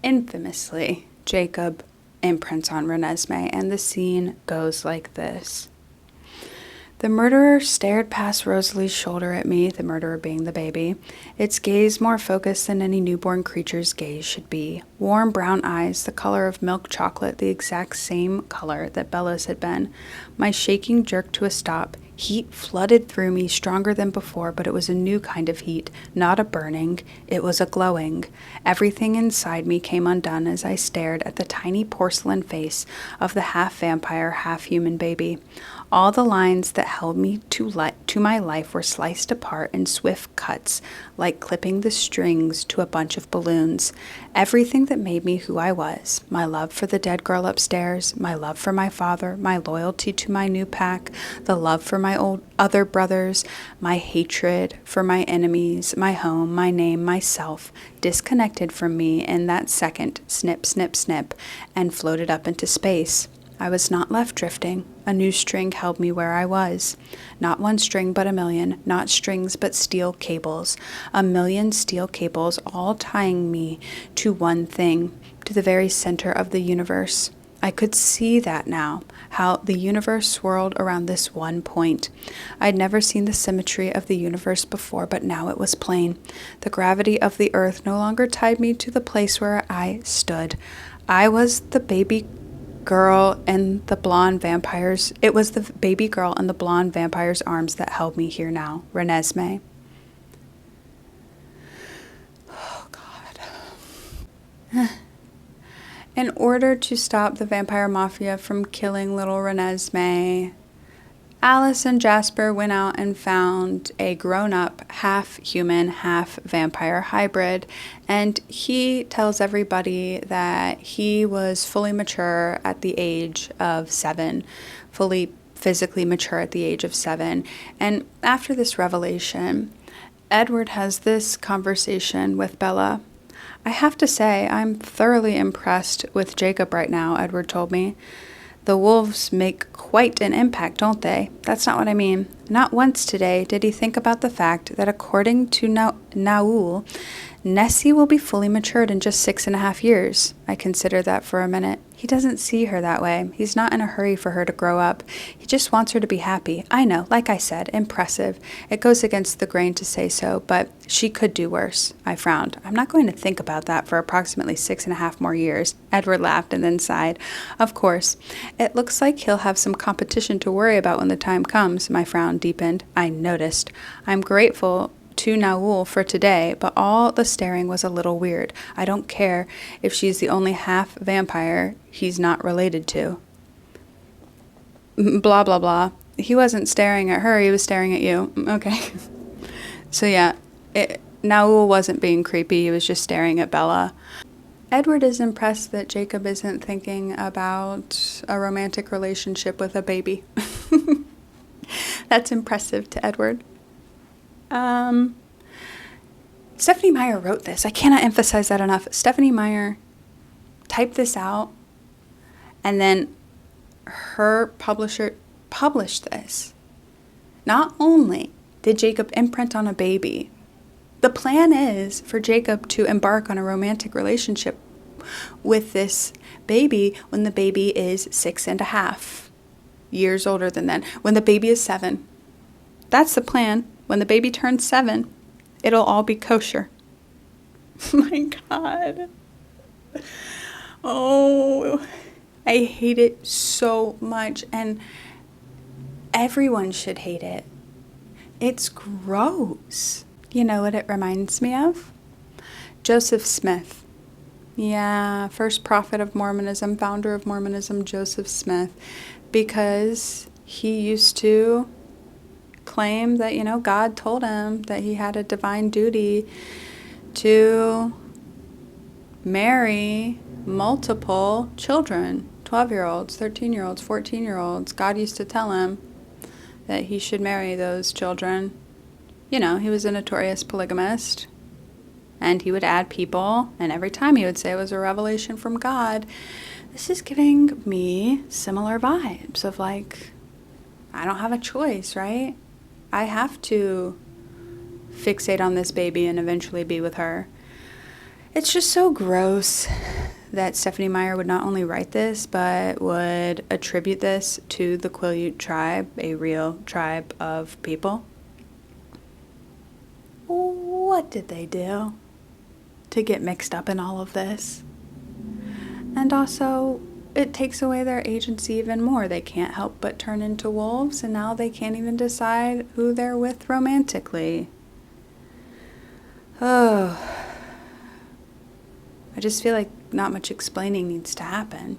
Infamously, Jacob imprints on Renesmee, and the scene goes like this. The murderer stared past Rosalie's shoulder at me, the murderer being the baby, its gaze more focused than any newborn creature's gaze should be. Warm brown eyes, the color of milk chocolate, the exact same color that Bella's had been. My shaking jerked to a stop. Heat flooded through me, stronger than before, but it was a new kind of heat, not a burning. It was a glowing. Everything inside me came undone as I stared at the tiny porcelain face of the half-vampire, half-human baby. All the lines that held me to my life were sliced apart in swift cuts, like clipping the strings to a bunch of balloons. Everything that made me who I was, my love for the dead girl upstairs, my love for my father, my loyalty to my new pack, the love for my other brothers, my hatred for my enemies, my home, my name, myself, disconnected from me in that second, snip, snip, snip, and floated up into space. I was not left drifting. A new string held me where I was. Not one string but a million, not strings but steel cables. A million steel cables all tying me to one thing, to the very center of the universe. I could see that now, how the universe swirled around this one point. I'd never seen the symmetry of the universe before, but now it was plain. The gravity of the earth no longer tied me to the place where I stood. I was the baby girl in the blonde vampire's. It was the baby girl in the blonde vampire's arms that held me here now. Renesmee. Oh, God. In order to stop the vampire mafia from killing little Renesmee, Alice and Jasper went out and found a grown-up, half-human, half-vampire hybrid, and he tells everybody that he was fully mature at the age of 7, fully physically mature at the age of 7. And after this revelation, Edward has this conversation with Bella. I have to say, I'm thoroughly impressed with Jacob right now, Edward told me. The wolves make quite an impact, don't they? That's not what I mean. Not once today did he think about the fact that according to Naul, Nessie will be fully matured in just 6.5 years. I considered that for a minute. He doesn't see her that way. He's not in a hurry for her to grow up. He just wants her to be happy. I know, like I said, impressive. It goes against the grain to say so, but she could do worse. I frowned. I'm not going to think about that for approximately 6.5 more years. Edward laughed and then sighed. Of course. It looks like he'll have some competition to worry about when the time comes. My frown deepened. I noticed. I'm grateful to Naul for today, but all the staring was a little weird. I don't care if she's the only half vampire he's not related to. Blah, blah, blah. He wasn't staring at her, he was staring at you. Okay. So yeah, Naul wasn't being creepy, he was just staring at Bella. Edward is impressed that Jacob isn't thinking about a romantic relationship with a baby. That's impressive to Edward. Stephenie Meyer wrote this. I cannot emphasize that enough. Stephenie Meyer typed this out, and then her publisher published this. Not only did Jacob imprint on a baby, the plan is for Jacob to embark on a romantic relationship with this baby when the baby is 6.5 years older than then. When the baby is 7. That's the plan. When the baby turns 7, it'll all be kosher. My God. Oh, I hate it so much. And everyone should hate it. It's gross. You know what it reminds me of? Joseph Smith. Yeah, first prophet of Mormonism, founder of Mormonism, Joseph Smith. Because he used to claim that, God told him that he had a divine duty to marry multiple children, 12-year-olds, 13-year-olds, 14-year-olds. God used to tell him that he should marry those children. He was a notorious polygamist, and he would add people, and every time he would say it was a revelation from God. This is giving me similar vibes of like, I don't have a choice, right? I have to fixate on this baby and eventually be with her. It's just so gross that Stephenie Meyer would not only write this, but would attribute this to the Quileute tribe, a real tribe of people. What did they do to get mixed up in all of this? And also, it takes away their agency even more. They can't help but turn into wolves, and now they can't even decide who they're with romantically. Oh, I just feel like not much explaining needs to happen.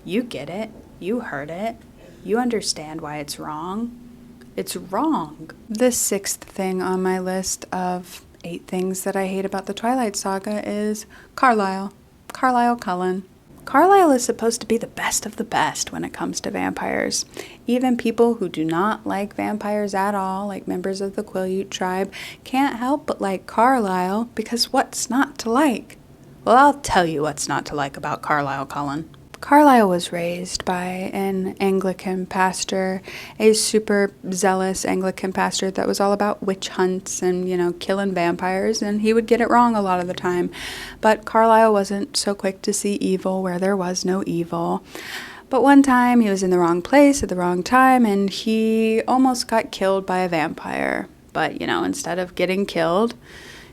You get it. You heard it. You understand why it's wrong. It's wrong. The 6th thing on my list of 8 things that I hate about the Twilight Saga is Carlisle. Carlisle Cullen. Carlisle is supposed to be the best of the best when it comes to vampires. Even people who do not like vampires at all, like members of the Quileute tribe, can't help but like Carlisle, because what's not to like? Well, I'll tell you what's not to like about Carlisle Cullen. Carlisle was raised by an Anglican pastor, a super zealous Anglican pastor that was all about witch hunts and, killing vampires, and he would get it wrong a lot of the time. But Carlisle wasn't so quick to see evil where there was no evil. But one time he was in the wrong place at the wrong time, and he almost got killed by a vampire. But, instead of getting killed,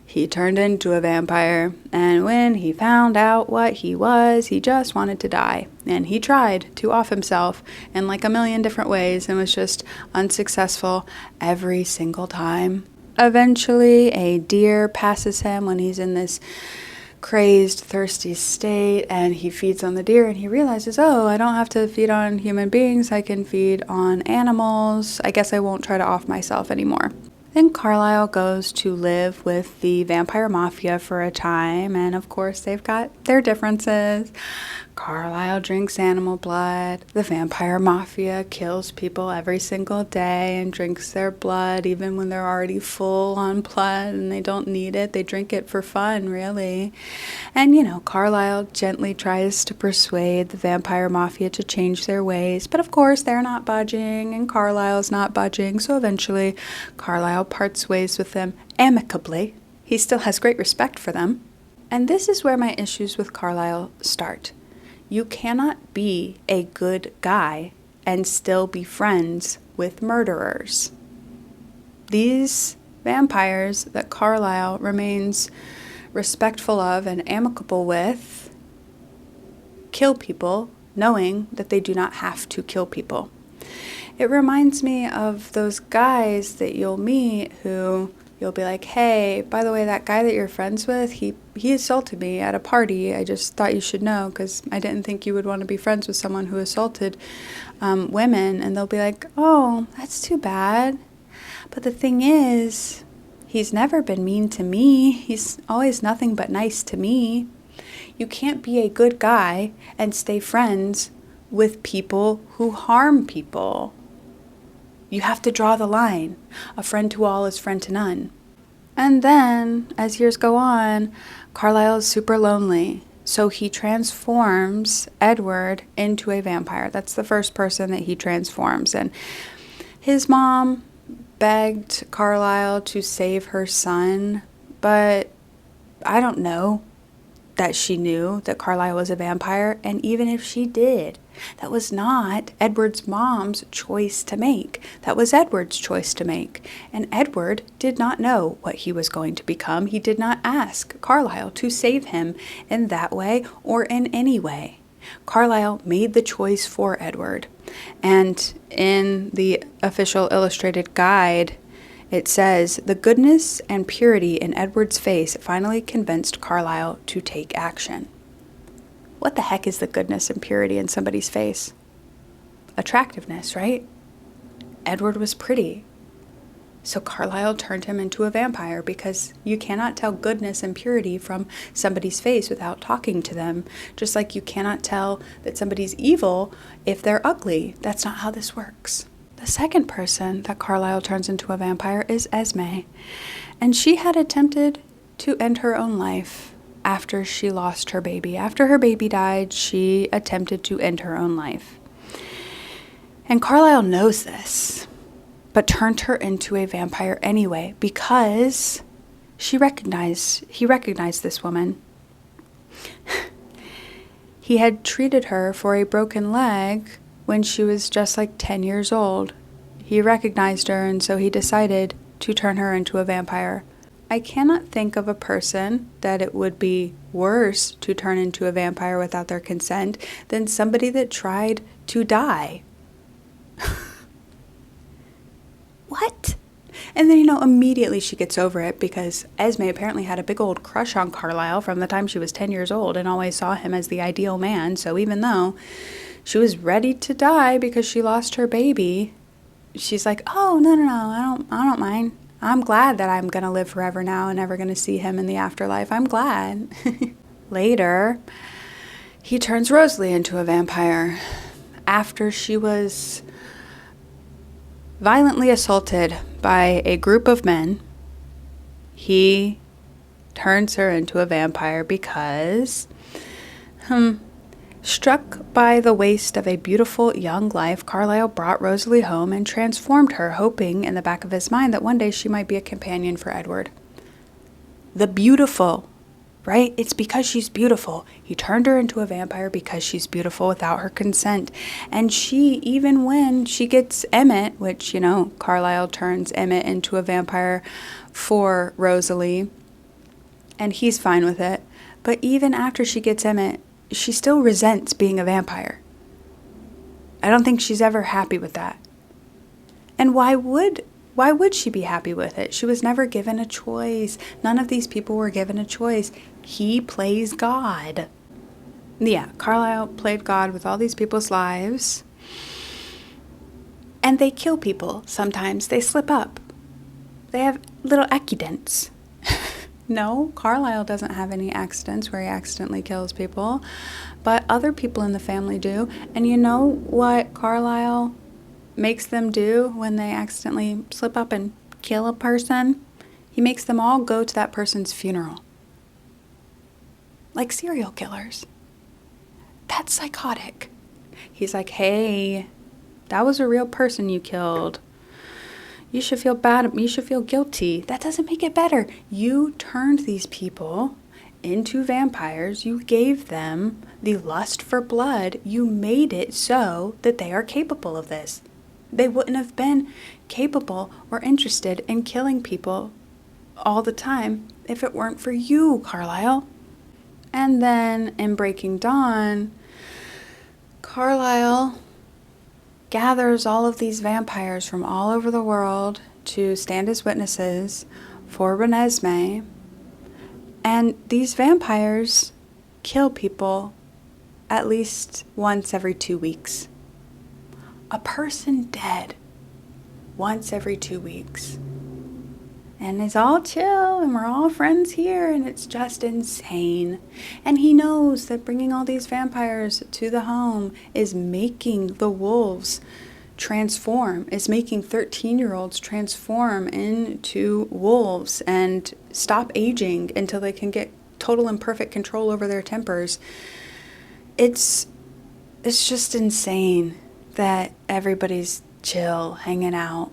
he turned into a vampire, and when he found out what he was, he just wanted to die. And he tried to off himself in like a million different ways and was just unsuccessful every single time. Eventually, a deer passes him when he's in this crazed, thirsty state, and he feeds on the deer, and he realizes, oh, I don't have to feed on human beings, I can feed on animals. I guess I won't try to off myself anymore. Then Carlisle goes to live with the vampire mafia for a time, and of course they've got their differences. Carlisle drinks animal blood. The vampire mafia kills people every single day and drinks their blood even when they're already full on blood and they don't need it. They drink it for fun, really. And, Carlisle gently tries to persuade the vampire mafia to change their ways, but of course they're not budging and Carlisle's not budging, so eventually Carlisle parts ways with them amicably. He still has great respect for them. And this is where my issues with Carlisle start. You cannot be a good guy and still be friends with murderers. These vampires that Carlisle remains respectful of and amicable with kill people knowing that they do not have to kill people. It reminds me of those guys that you'll meet who you'll be like, hey, by the way, that guy that you're friends with, he assaulted me at a party. I just thought you should know because I didn't think you would want to be friends with someone who assaulted women. And they'll be like, oh, that's too bad. But the thing is, he's never been mean to me. He's always nothing but nice to me. You can't be a good guy and stay friends with people who harm people. You have to draw the line. A friend to all is friend to none. And then, as years go on, Carlisle is super lonely. So he transforms Edward into a vampire. That's the first person that he transforms. And his mom begged Carlisle to save her son, but I don't know that she knew that Carlisle was a vampire, and even if she did, that was not Edward's mom's choice to make. That was Edward's choice to make. And Edward did not know what he was going to become. He did not ask Carlisle to save him in that way or in any way. Carlisle made the choice for Edward. And in the official illustrated guide, it says, the goodness and purity in Edward's face finally convinced Carlisle to take action. What the heck is the goodness and purity in somebody's face? Attractiveness, right? Edward was pretty. So Carlisle turned him into a vampire because you cannot tell goodness and purity from somebody's face without talking to them. Just like you cannot tell that somebody's evil if they're ugly. That's not how this works. The second person that Carlisle turns into a vampire is Esme, and she had attempted to end her own life after she lost her baby. After her baby died, she attempted to end her own life. And Carlisle knows this, but turned her into a vampire anyway because he recognized this woman. He had treated her for a broken leg when she was just like 10 years old. He recognized her, and so he decided to turn her into a vampire. I cannot think of a person that it would be worse to turn into a vampire without their consent than somebody that tried to die. What? And then, immediately she gets over it because Esme apparently had a big old crush on Carlisle from the time she was 10 years old and always saw him as the ideal man. So even though she was ready to die because she lost her baby, she's like, oh, no, I don't mind. I'm glad that I'm going to live forever now and never going to see him in the afterlife. I'm glad. Later, he turns Rosalie into a vampire after she was violently assaulted by a group of men. He turns her into a vampire because Struck by the waste of a beautiful young life, Carlisle brought Rosalie home and transformed her, hoping in the back of his mind that one day she might be a companion for Edward. The beautiful, right? It's because she's beautiful. He turned her into a vampire because she's beautiful without her consent. And she, even when she gets Emmett, which, Carlisle turns Emmett into a vampire for Rosalie, and he's fine with it. But even after she gets Emmett, she still resents being a vampire. I don't think she's ever happy with that. And why would she be happy with it? She was never given a choice. None of these people were given a choice. He plays God. Yeah, Carlisle played God with all these people's lives. And they kill people sometimes. They slip up. They have little accidents. No, Carlisle doesn't have any accidents where he accidentally kills people, but other people in the family do. And you know what Carlisle makes them do when they accidentally slip up and kill a person? He makes them all go to that person's funeral. Like serial killers. That's psychotic. He's like, hey, that was a real person you killed. You should feel bad. You should feel guilty. That doesn't make it better. You turned these people into vampires. You gave them the lust for blood. You made it so that they are capable of this. They wouldn't have been capable or interested in killing people all the time if it weren't for you, Carlisle. And then in Breaking Dawn, Carlisle gathers all of these vampires from all over the world to stand as witnesses for Renesmee. And these vampires kill people at least once every 2 weeks. A person dead once every 2 weeks. And it's all chill, and we're all friends here, and it's just insane. And he knows that bringing all these vampires to the home is making the wolves transform, is making 13-year-olds transform into wolves and stop aging until they can get total and perfect control over their tempers. It's just insane that everybody's chill, hanging out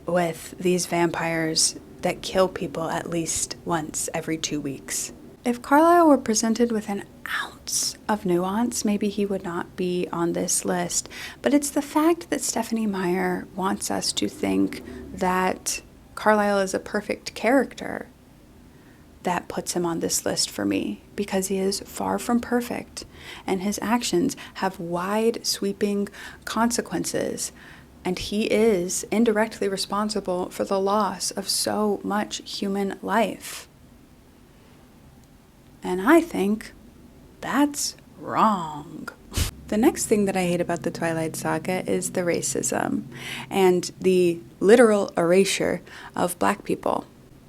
with these vampires that kill people at least once every 2 weeks. If Carlisle were presented with an ounce of nuance, maybe he would not be on this list. But it's the fact that Stephenie Meyer wants us to think that Carlisle is a perfect character that puts him on this list for me, because he is far from perfect, and his actions have wide, sweeping consequences. And he is indirectly responsible for the loss of so much human life. And I think that's wrong. The next thing that I hate about the Twilight Saga is the racism and the literal erasure of Black people.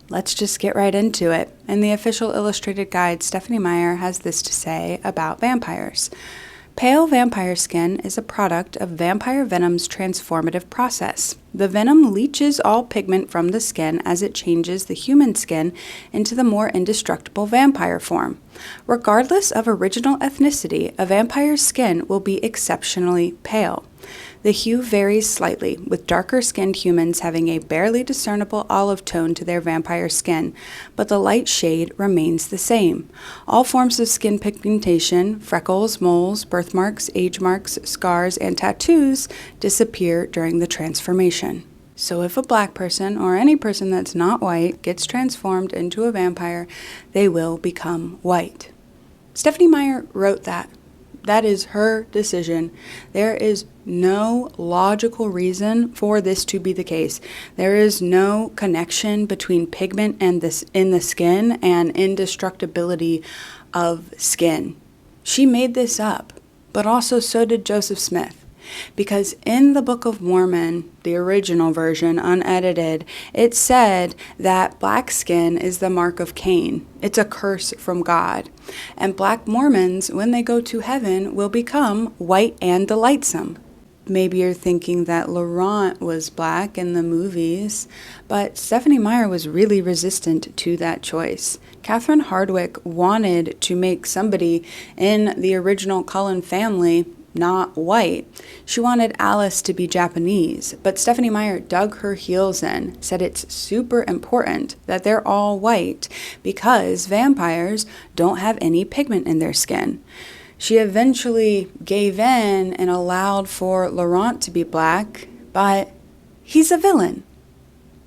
Let's just get right into it. In the official illustrated guide, Stephenie Meyer has this to say about vampires. Pale vampire skin is a product of vampire venom's transformative process. The venom leaches all pigment from the skin as it changes the human skin into the more indestructible vampire form. Regardless of original ethnicity, a vampire's skin will be exceptionally pale. The hue varies slightly, with darker-skinned humans having a barely discernible olive tone to their vampire skin, but the light shade remains the same. All forms of skin pigmentation, freckles, moles, birthmarks, age marks, scars, and tattoos disappear during the transformation. So if a Black person, or any person that's not white, gets transformed into a vampire, they will become white. Stephenie Meyer wrote that. That is her decision. There is no logical reason for this to be the case. There is no connection between pigment and this in the skin and indestructibility of skin. She made this up, but also so did Joseph Smith. Because in the Book of Mormon, the original version, unedited, it said that black skin is the mark of Cain. It's a curse from God. And Black Mormons, when they go to heaven, will become white and delightsome. Maybe you're thinking that Laurent was black in the movies, but Stephenie Meyer was really resistant to that choice. Catherine Hardwicke wanted to make somebody in the original Cullen family not white. She wanted Alice to be Japanese, but Stephenie Meyer dug her heels in, said it's super important that they're all white because vampires don't have any pigment in their skin. She eventually gave in and allowed for Laurent to be black, but he's a villain.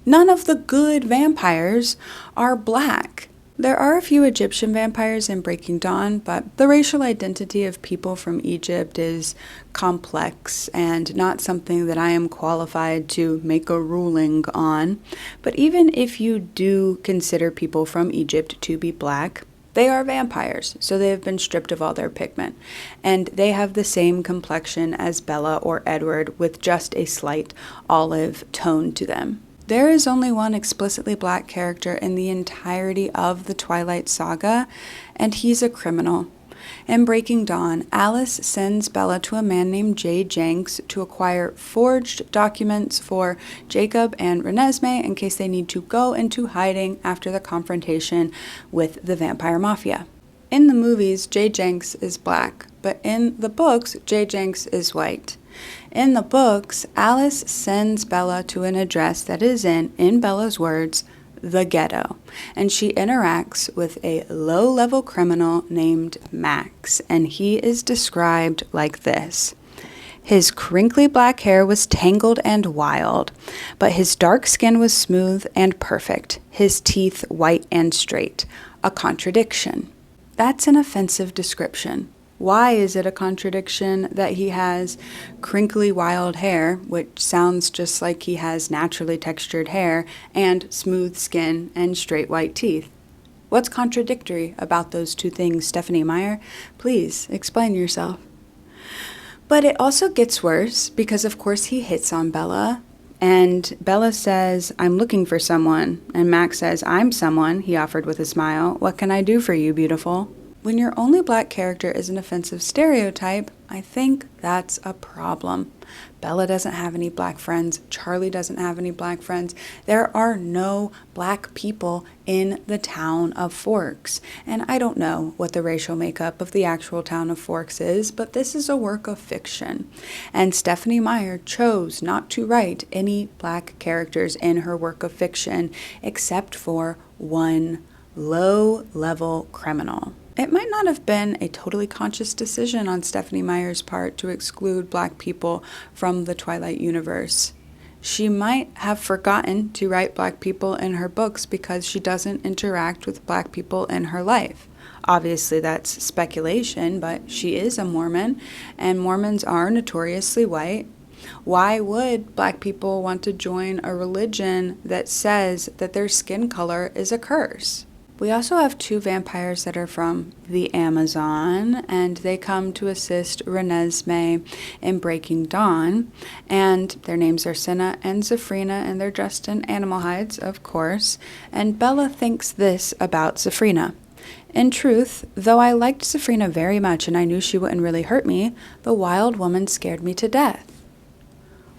None of the good vampires are black. There are a few Egyptian vampires in Breaking Dawn, but the racial identity of people from Egypt is complex and not something that I am qualified to make a ruling on. But even if you do consider people from Egypt to be black, they are vampires, so they have been stripped of all their pigment, and they have the same complexion as Bella or Edward with just a slight olive tone to them. There is only one explicitly black character in the entirety of the Twilight saga, and he's a criminal. In Breaking Dawn, Alice sends Bella to a man named Jay Jenks to acquire forged documents for Jacob and Renesmee in case they need to go into hiding after the confrontation with the vampire mafia. In the movies, Jay Jenks is black, but in the books, Jay Jenks is white. In the books, Alice sends Bella to an address that is in Bella's words, the ghetto, and she interacts with a low-level criminal named Max, and he is described like this. His crinkly black hair was tangled and wild, but his dark skin was smooth and perfect, his teeth white and straight, a contradiction. That's an offensive description. Why is it a contradiction that he has crinkly wild hair, which sounds just like he has naturally textured hair, and smooth skin and straight white teeth? What's contradictory about those two things, Stephenie Meyer? Please explain yourself. But it also gets worse because, of course, he hits on Bella. And Bella says, I'm looking for someone. And Max says, I'm someone, he offered with a smile. What can I do for you, beautiful? When your only black character is an offensive stereotype, I think that's a problem. Bella doesn't have any black friends. Charlie doesn't have any black friends. There are no black people in the town of Forks. And I don't know what the racial makeup of the actual town of Forks is, but this is a work of fiction. And Stephenie Meyer chose not to write any black characters in her work of fiction, except for one low-level criminal. It might not have been a totally conscious decision on Stephenie Meyer's part to exclude black people from the Twilight universe. She might have forgotten to write black people in her books because she doesn't interact with black people in her life. Obviously, that's speculation, but she is a Mormon, and Mormons are notoriously white. Why would black people want to join a religion that says that their skin color is a curse? We also have two vampires that are from the Amazon, and they come to assist Renesmee in Breaking Dawn, and their names are Cinna and Zephrina, and they're dressed in animal hides, of course, and Bella thinks this about Zephrina. In truth, though I liked Zephrina very much and I knew she wouldn't really hurt me, the wild woman scared me to death.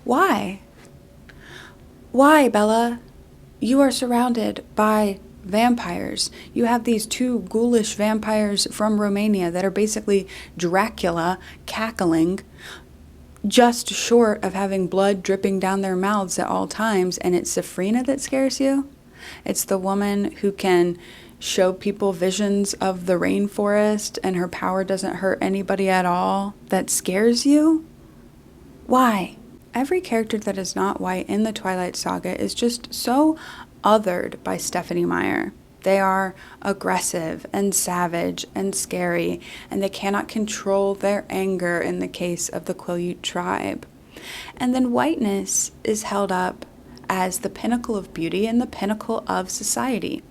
Why? Why, Bella? You are surrounded by vampires. You have these two ghoulish vampires from Romania that are basically Dracula cackling, just short of having blood dripping down their mouths at all times, and it's Zephrina that scares you? It's the woman who can show people visions of the rainforest and her power doesn't hurt anybody at all that scares you? Why? Every character that is not white in the Twilight saga is just so othered by Stephenie Meyer. They are aggressive and savage and scary, and they cannot control their anger in the case of the Quileute tribe. And then whiteness is held up as the pinnacle of beauty and the pinnacle of society.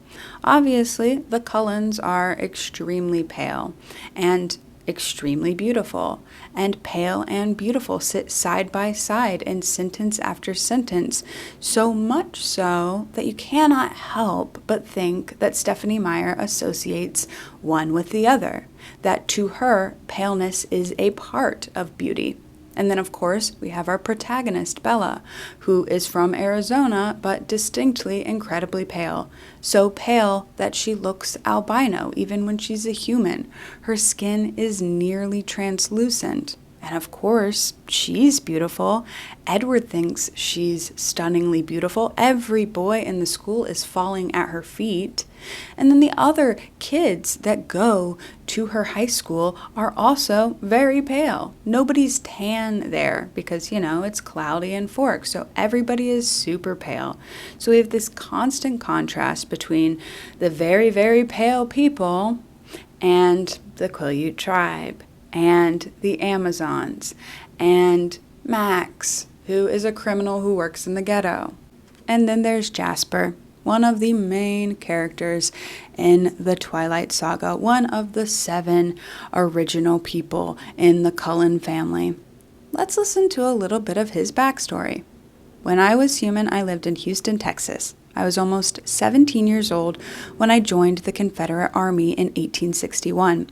Obviously, the Cullens are extremely pale and extremely beautiful, and pale and beautiful sit side by side in sentence after sentence, so much so that you cannot help but think that Stephenie Meyer associates one with the other, that to her, paleness is a part of beauty. And then, of course, we have our protagonist, Bella, who is from Arizona, but distinctly incredibly pale. So pale that she looks albino, even when she's a human. Her skin is nearly translucent. And of course, she's beautiful. Edward thinks she's stunningly beautiful. Every boy in the school is falling at her feet. And then the other kids that go to her high school are also very pale. Nobody's tan there because, it's cloudy in Forks. So everybody is super pale. So we have this constant contrast between the very, very pale people and the Quileute tribe, and the Amazons, and Max, who is a criminal who works in the ghetto. And then there's Jasper, one of the main characters in the Twilight saga, one of the 7 original people in the Cullen family. Let's listen to a little bit of his backstory. When I was human, I lived in Houston, Texas. I was almost 17 years old when I joined the Confederate Army in 1861.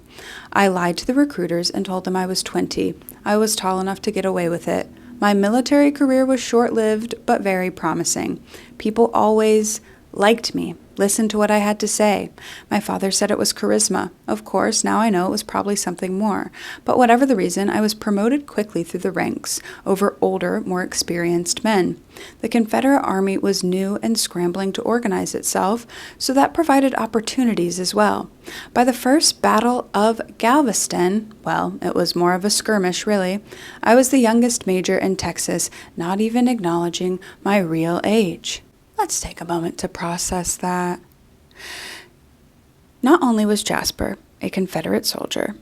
I lied to the recruiters and told them I was 20. I was tall enough to get away with it. My military career was short-lived, but very promising. People always liked me, listened to what I had to say. My father said it was charisma. Of course, now I know it was probably something more. But whatever the reason, I was promoted quickly through the ranks over older, more experienced men. The Confederate Army was new and scrambling to organize itself, so that provided opportunities as well. By the first Battle of Galveston, well, it was more of a skirmish, really, I was the youngest major in Texas, not even acknowledging my real age. Let's take a moment to process that. Not only was Jasper a Confederate soldier,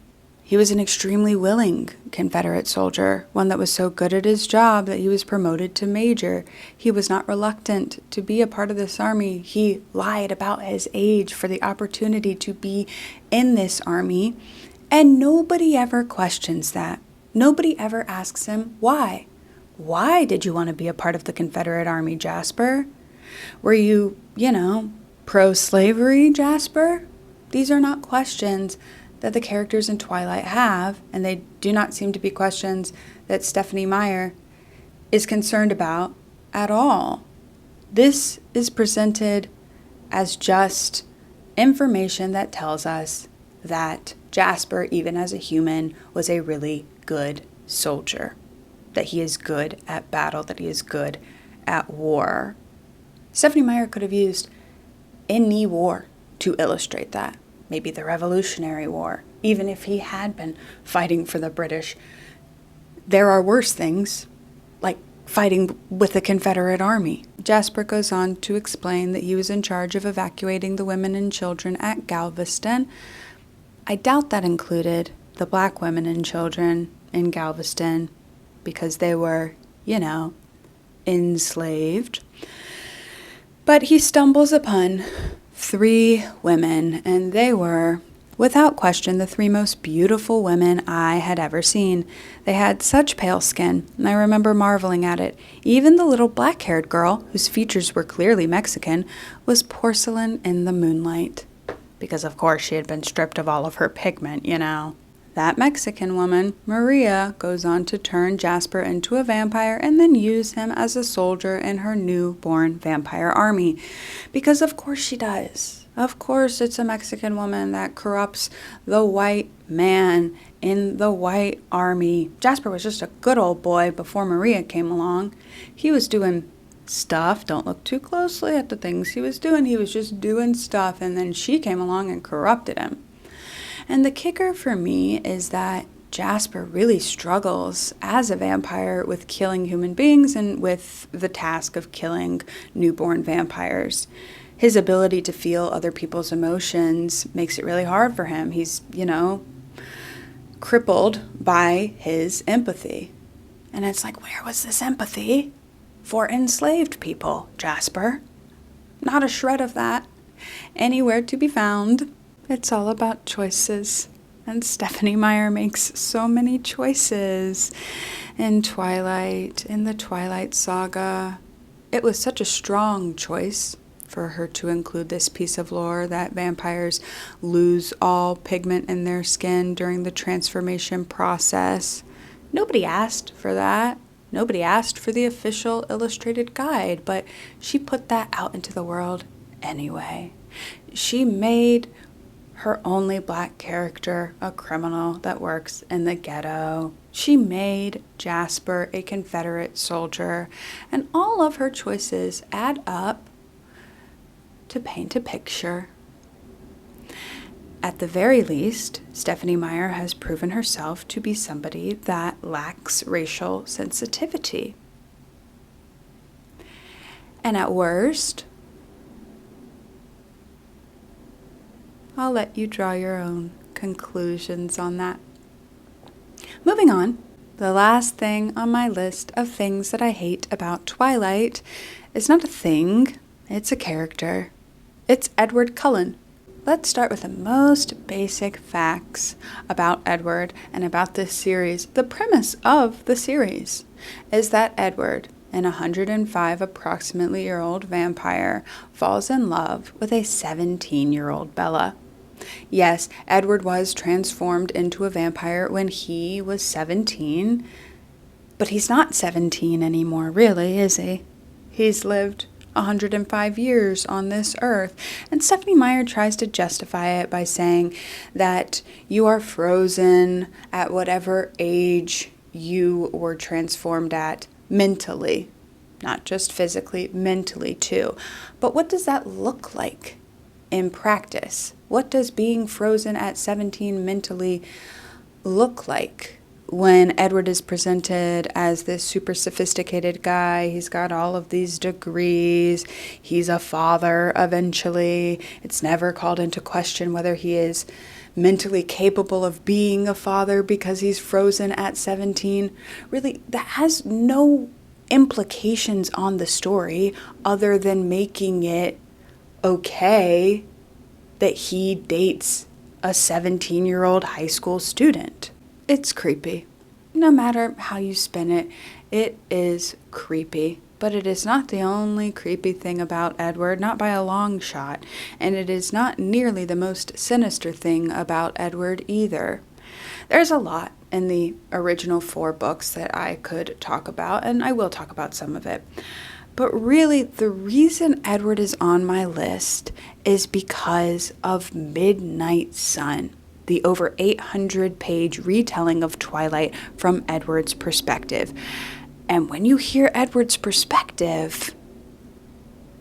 he was an extremely willing Confederate soldier, one that was so good at his job that he was promoted to major. He was not reluctant to be a part of this army. He lied about his age for the opportunity to be in this army, and nobody ever questions that. Nobody ever asks him why. Why did you want to be a part of the Confederate Army, Jasper? Were you, pro-slavery, Jasper? These are not questions that the characters in Twilight have, and they do not seem to be questions that Stephenie Meyer is concerned about at all. This is presented as just information that tells us that Jasper, even as a human, was a really good soldier, that he is good at battle, that he is good at war. Stephenie Meyer could have used any war to illustrate that. Maybe the Revolutionary War, even if he had been fighting for the British. There are worse things, like fighting with the Confederate Army. Jasper goes on to explain that he was in charge of evacuating the women and children at Galveston. I doubt that included the black women and children in Galveston because they were, enslaved. But he stumbles upon 3 women, and they were, without question, the 3 most beautiful women I had ever seen. They had such pale skin, and I remember marveling at it. Even the little black-haired girl, whose features were clearly Mexican, was porcelain in the moonlight. Because, of course, she had been stripped of all of her pigment, That Mexican woman, Maria, goes on to turn Jasper into a vampire and then use him as a soldier in her newborn vampire army. Because of course she does. Of course it's a Mexican woman that corrupts the white man in the white army. Jasper was just a good old boy before Maria came along. He was doing stuff. Don't look too closely at the things he was doing. He was just doing stuff, and then she came along and corrupted him. And the kicker for me is that Jasper really struggles as a vampire with killing human beings and with the task of killing newborn vampires. His ability to feel other people's emotions makes it really hard for him. He's, crippled by his empathy. And it's like, where was this empathy for enslaved people, Jasper? Not a shred of that anywhere to be found. It's all about choices, and Stephenie Meyer makes so many choices in Twilight, in the Twilight saga. It was such a strong choice for her to include this piece of lore that vampires lose all pigment in their skin during the transformation process. Nobody asked for that. Nobody asked for the official illustrated guide, but she put that out into the world anyway. She made her only black character a criminal that works in the ghetto. She made Jasper a Confederate soldier, and all of her choices add up to paint a picture. At the very least, Stephenie Meyer has proven herself to be somebody that lacks racial sensitivity. And at worst, I'll let you draw your own conclusions on that. Moving on, the last thing on my list of things that I hate about Twilight is not a thing, it's a character. It's Edward Cullen. Let's start with the most basic facts about Edward and about this series. The premise of the series is that Edward, an 105 approximately year old vampire, falls in love with a 17-year-old Bella. Yes, Edward was transformed into a vampire when he was 17, but he's not 17 anymore, really, is he? He's lived 105 years on this earth. And Stephenie Meyer tries to justify it by saying that you are frozen at whatever age you were transformed at mentally, not just physically, mentally too. But what does that look like in practice? What does being frozen at 17 mentally look like? When Edward is presented as this super sophisticated guy, he's got all of these degrees, he's a father eventually. It's never called into question whether he is mentally capable of being a father because he's frozen at 17. Really, that has no implications on the story other than making it okay that he dates a 17-year-old high school student. It's creepy. No matter how you spin it, it is creepy. But it is not the only creepy thing about Edward, not by a long shot. And it is not nearly the most sinister thing about Edward either. There's a lot in the original 4 books that I could talk about, and I will talk about some of it. But really, the reason Edward is on my list is because of Midnight Sun, the over 800-page retelling of Twilight from Edward's perspective. And when you hear Edward's perspective,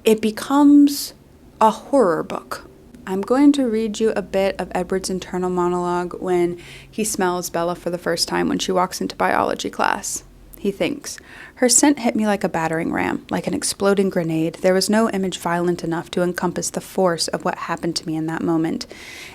it becomes a horror book. I'm going to read you a bit of Edward's internal monologue when he smells Bella for the first time when she walks into biology class. He thinks, "Her scent hit me like a battering ram, like an exploding grenade. There was no image violent enough to encompass the force of what happened to me in that moment.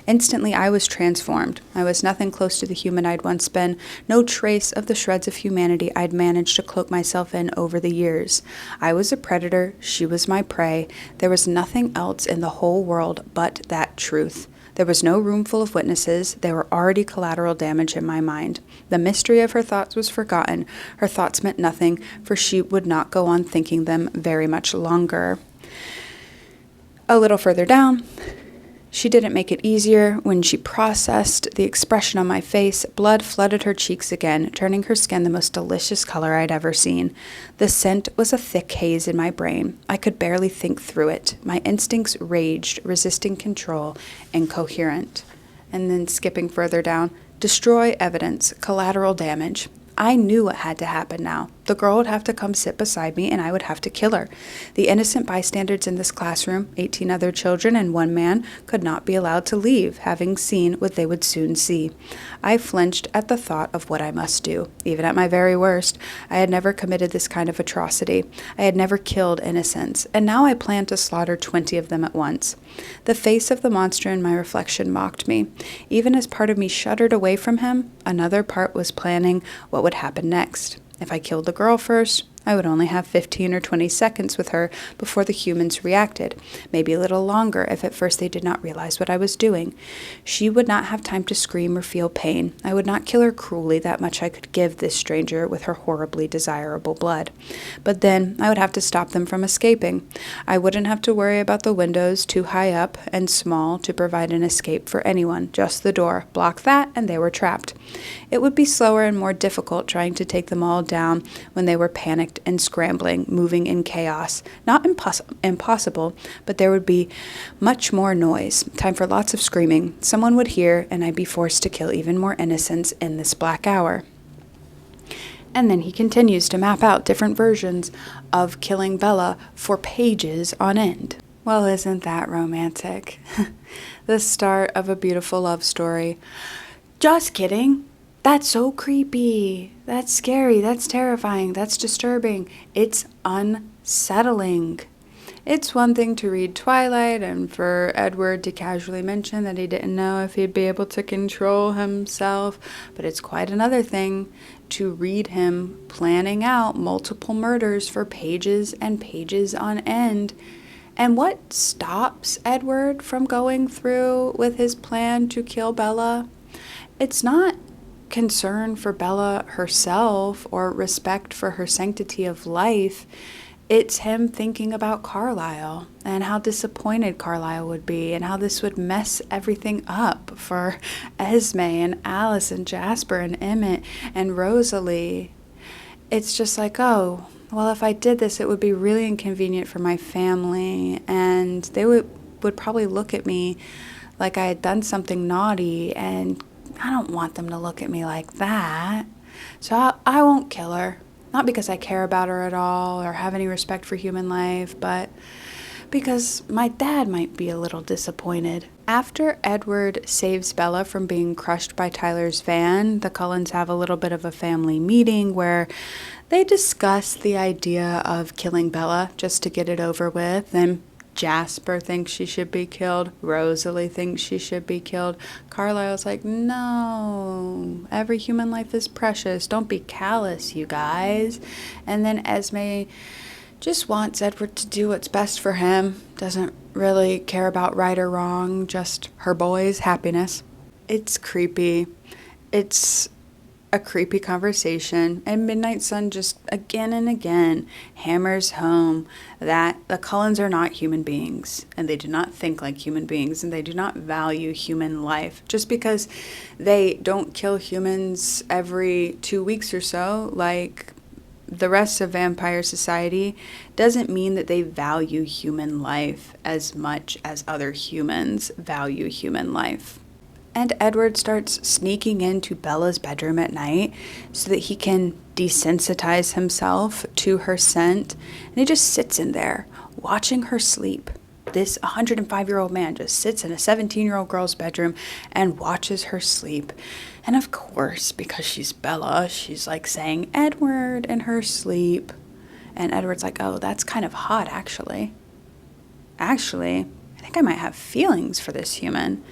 Instantly, I was transformed. I was nothing close to the human I'd once been, no trace of the shreds of humanity I'd managed to cloak myself in over the years. I was a predator, she was my prey. There was nothing else in the whole world but that truth. There was no room full of witnesses. There were already collateral damage in my mind. The mystery of her thoughts was forgotten. Her thoughts meant nothing, for she would not go on thinking them very much longer." A little further down, "She didn't make it easier. When she processed the expression on my face, blood flooded her cheeks again, turning her skin the most delicious color I'd ever seen. The scent was a thick haze in my brain. I could barely think through it. My instincts raged, resisting control, incoherent." And then skipping further down, "Destroy evidence, collateral damage. I knew what had to happen now. The girl would have to come sit beside me, and I would have to kill her. The innocent bystanders in this classroom, 18 other children and 1 man, could not be allowed to leave, having seen what they would soon see. I flinched at the thought of what I must do. Even at my very worst, I had never committed this kind of atrocity. I had never killed innocents, and now I planned to slaughter 20 of them at once. The face of the monster in my reflection mocked me. Even as part of me shuddered away from him, another part was planning what would happen next. If I killed the girl first, I would only have 15 or 20 seconds with her before the humans reacted, maybe a little longer if at first they did not realize what I was doing. She would not have time to scream or feel pain. I would not kill her cruelly, that much I could give this stranger with her horribly desirable blood. But then I would have to stop them from escaping. I wouldn't have to worry about the windows too high up and small to provide an escape for anyone, just the door. Block that and they were trapped. It would be slower and more difficult trying to take them all down when they were panicked and scrambling, moving in chaos. Not impossible, but there would be much more noise. Time for lots of screaming. Someone would hear, and I'd be forced to kill even more innocents in this black hour. And then he continues to map out different versions of killing Bella for pages on end. Well, isn't that romantic? The start of a beautiful love story. Just kidding. That's so creepy. That's scary. That's terrifying. That's disturbing. It's unsettling. It's one thing to read Twilight and for Edward to casually mention that he didn't know if he'd be able to control himself, but it's quite another thing to read him planning out multiple murders for pages and pages on end. And what stops Edward from going through with his plan to kill Bella? It's not concern for Bella herself or respect for her sanctity of life. It's him thinking about Carlisle and how disappointed Carlisle would be and how this would mess everything up for Esme and Alice and Jasper and Emmett and Rosalie. It's just like, oh, well, if I did this, it would be really inconvenient for my family and they would probably look at me like I had done something naughty, and I don't want them to look at me like that. So I won't kill her. Not because I care about her at all or have any respect for human life, but because my dad might be a little disappointed. After Edward saves Bella from being crushed by Tyler's van, the Cullens have a little bit of a family meeting where they discuss the idea of killing Bella just to get it over with. And Jasper thinks she should be killed. Rosalie thinks she should be killed. Carlisle's like, no, every human life is precious. Don't be callous, you guys. And then Esme just wants Edward to do what's best for him. Doesn't really care about right or wrong, just her boy's happiness. It's creepy. It's a creepy conversation, and Midnight Sun just again and again hammers home that the Cullens are not human beings, and they do not think like human beings, and they do not value human life. Just because they don't kill humans every 2 weeks or so, like the rest of vampire society, doesn't mean that they value human life as much as other humans value human life. And Edward starts sneaking into Bella's bedroom at night so that he can desensitize himself to her scent. And he just sits in there watching her sleep. This 105-year-old man just sits in a 17-year-old girl's bedroom and watches her sleep. And of course, because she's Bella, she's like saying Edward in her sleep. And Edward's like, oh, that's kind of hot, actually. Actually, I think I might have feelings for this human.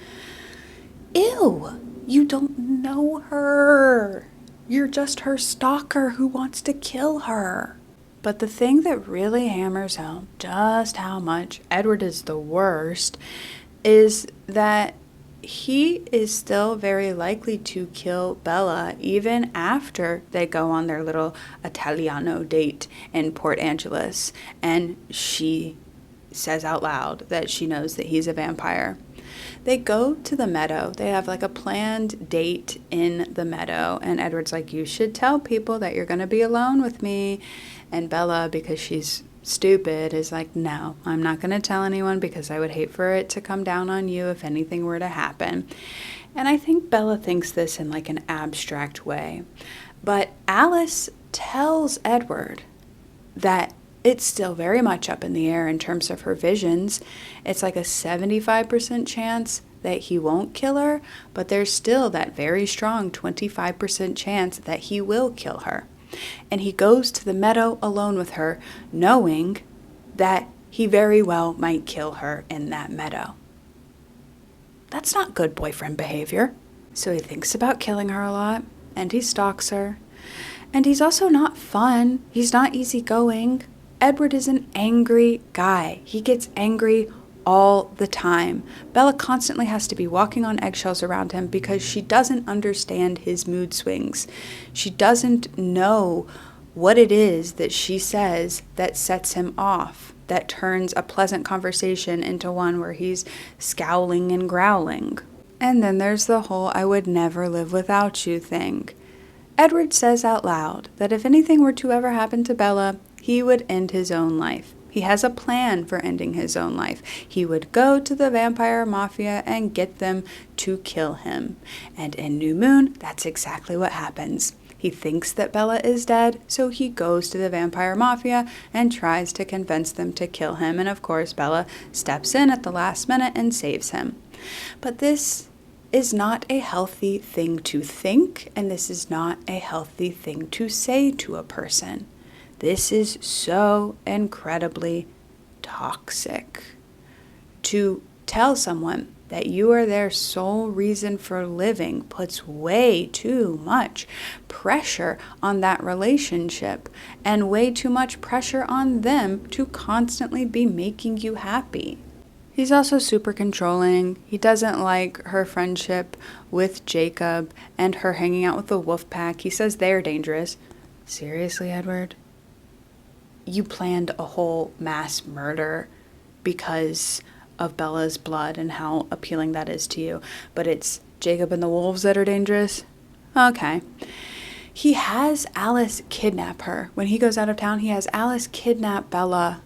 Ew, you don't know her. You're just her stalker who wants to kill her. But the thing that really hammers home just how much Edward is the worst is that he is still very likely to kill Bella even after they go on their little Italiano date in Port Angeles, and she says out loud that she knows that he's a vampire. They go to the meadow. They have like a planned date in the meadow. And Edward's like, you should tell people that you're going to be alone with me. And Bella, because she's stupid, is like, no, I'm not going to tell anyone because I would hate for it to come down on you if anything were to happen. And I think Bella thinks this in like an abstract way. But Alice tells Edward that it's still very much up in the air in terms of her visions. It's like a 75% chance that he won't kill her, but there's still that very strong 25% chance that he will kill her. And he goes to the meadow alone with her, knowing that he very well might kill her in that meadow. That's not good boyfriend behavior. So he thinks about killing her a lot, and he stalks her. And he's also not fun. He's not easygoing. Edward is an angry guy. He gets angry all the time. Bella constantly has to be walking on eggshells around him because she doesn't understand his mood swings. She doesn't know what it is that she says that sets him off, that turns a pleasant conversation into one where he's scowling and growling. And then there's the whole "I would never live without you" thing. Edward says out loud that if anything were to ever happen to Bella, he would end his own life. He has a plan for ending his own life. He would go to the vampire mafia and get them to kill him. And in New Moon, that's exactly what happens. He thinks that Bella is dead, so he goes to the vampire mafia and tries to convince them to kill him. And of course, Bella steps in at the last minute and saves him. But this is not a healthy thing to think, and this is not a healthy thing to say to a person. This is so incredibly toxic. To tell someone that you are their sole reason for living puts way too much pressure on that relationship and way too much pressure on them to constantly be making you happy. He's also super controlling. He doesn't like her friendship with Jacob and her hanging out with the wolf pack. He says they're dangerous. Seriously, Edward? You planned a whole mass murder because of Bella's blood and how appealing that is to you, but it's Jacob and the wolves that are dangerous? Okay. He has Alice kidnap her. When he goes out of town, he has Alice kidnap Bella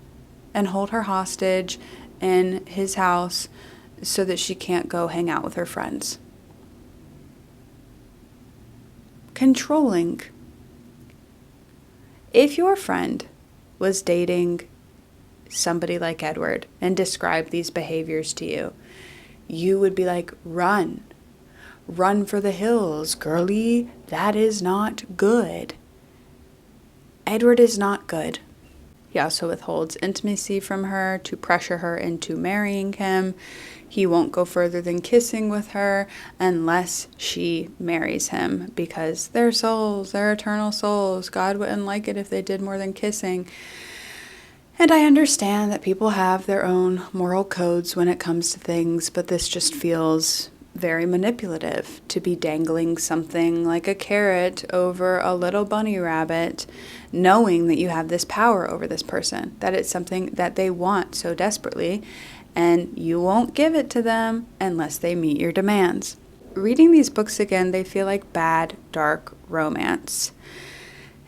and hold her hostage in his house so that she can't go hang out with her friends. Controlling. If your friend was dating somebody like Edward and described these behaviors to you, you would be like, run for the hills, girlie. That is not good. Edward is not good. He also withholds intimacy from her to pressure her into marrying him. He won't go further than kissing with her unless she marries him, because they're souls, they're eternal souls. God wouldn't like it if they did more than kissing. And I understand that people have their own moral codes when it comes to things, but this just feels very manipulative to be dangling something like a carrot over a little bunny rabbit, knowing that you have this power over this person, that it's something that they want so desperately, and you won't give it to them unless they meet your demands. Reading these books again, they feel like bad, dark romance.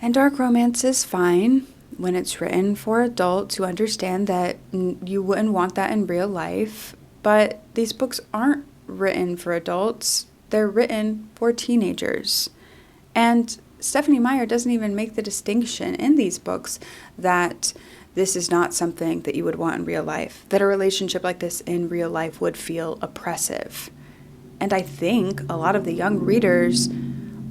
And dark romance is fine when it's written for adults who understand that you wouldn't want that in real life, but these books aren't written for adults. They're written for teenagers. And Stephenie Meyer doesn't even make the distinction in these books that this is not something that you would want in real life, that a relationship like this in real life would feel oppressive. And I think a lot of the young readers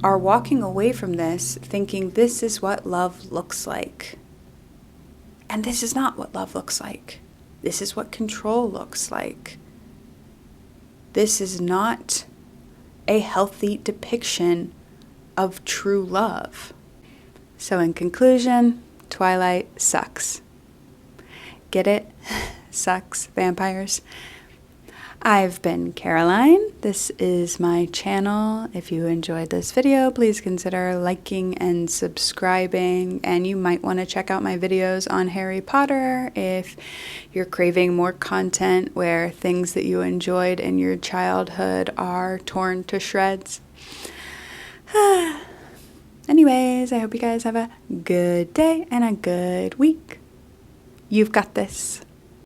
are walking away from this thinking this is what love looks like. And this is not what love looks like. This is what control looks like. This is not a healthy depiction of true love. So in conclusion, Twilight sucks. Get it? Sucks, vampires. I've been Caroline. This is my channel. If you enjoyed this video, please consider liking and subscribing. And you might want to check out my videos on Harry Potter if you're craving more content where things that you enjoyed in your childhood are torn to shreds. Anyways, I hope you guys have a good day and a good week. You've got this.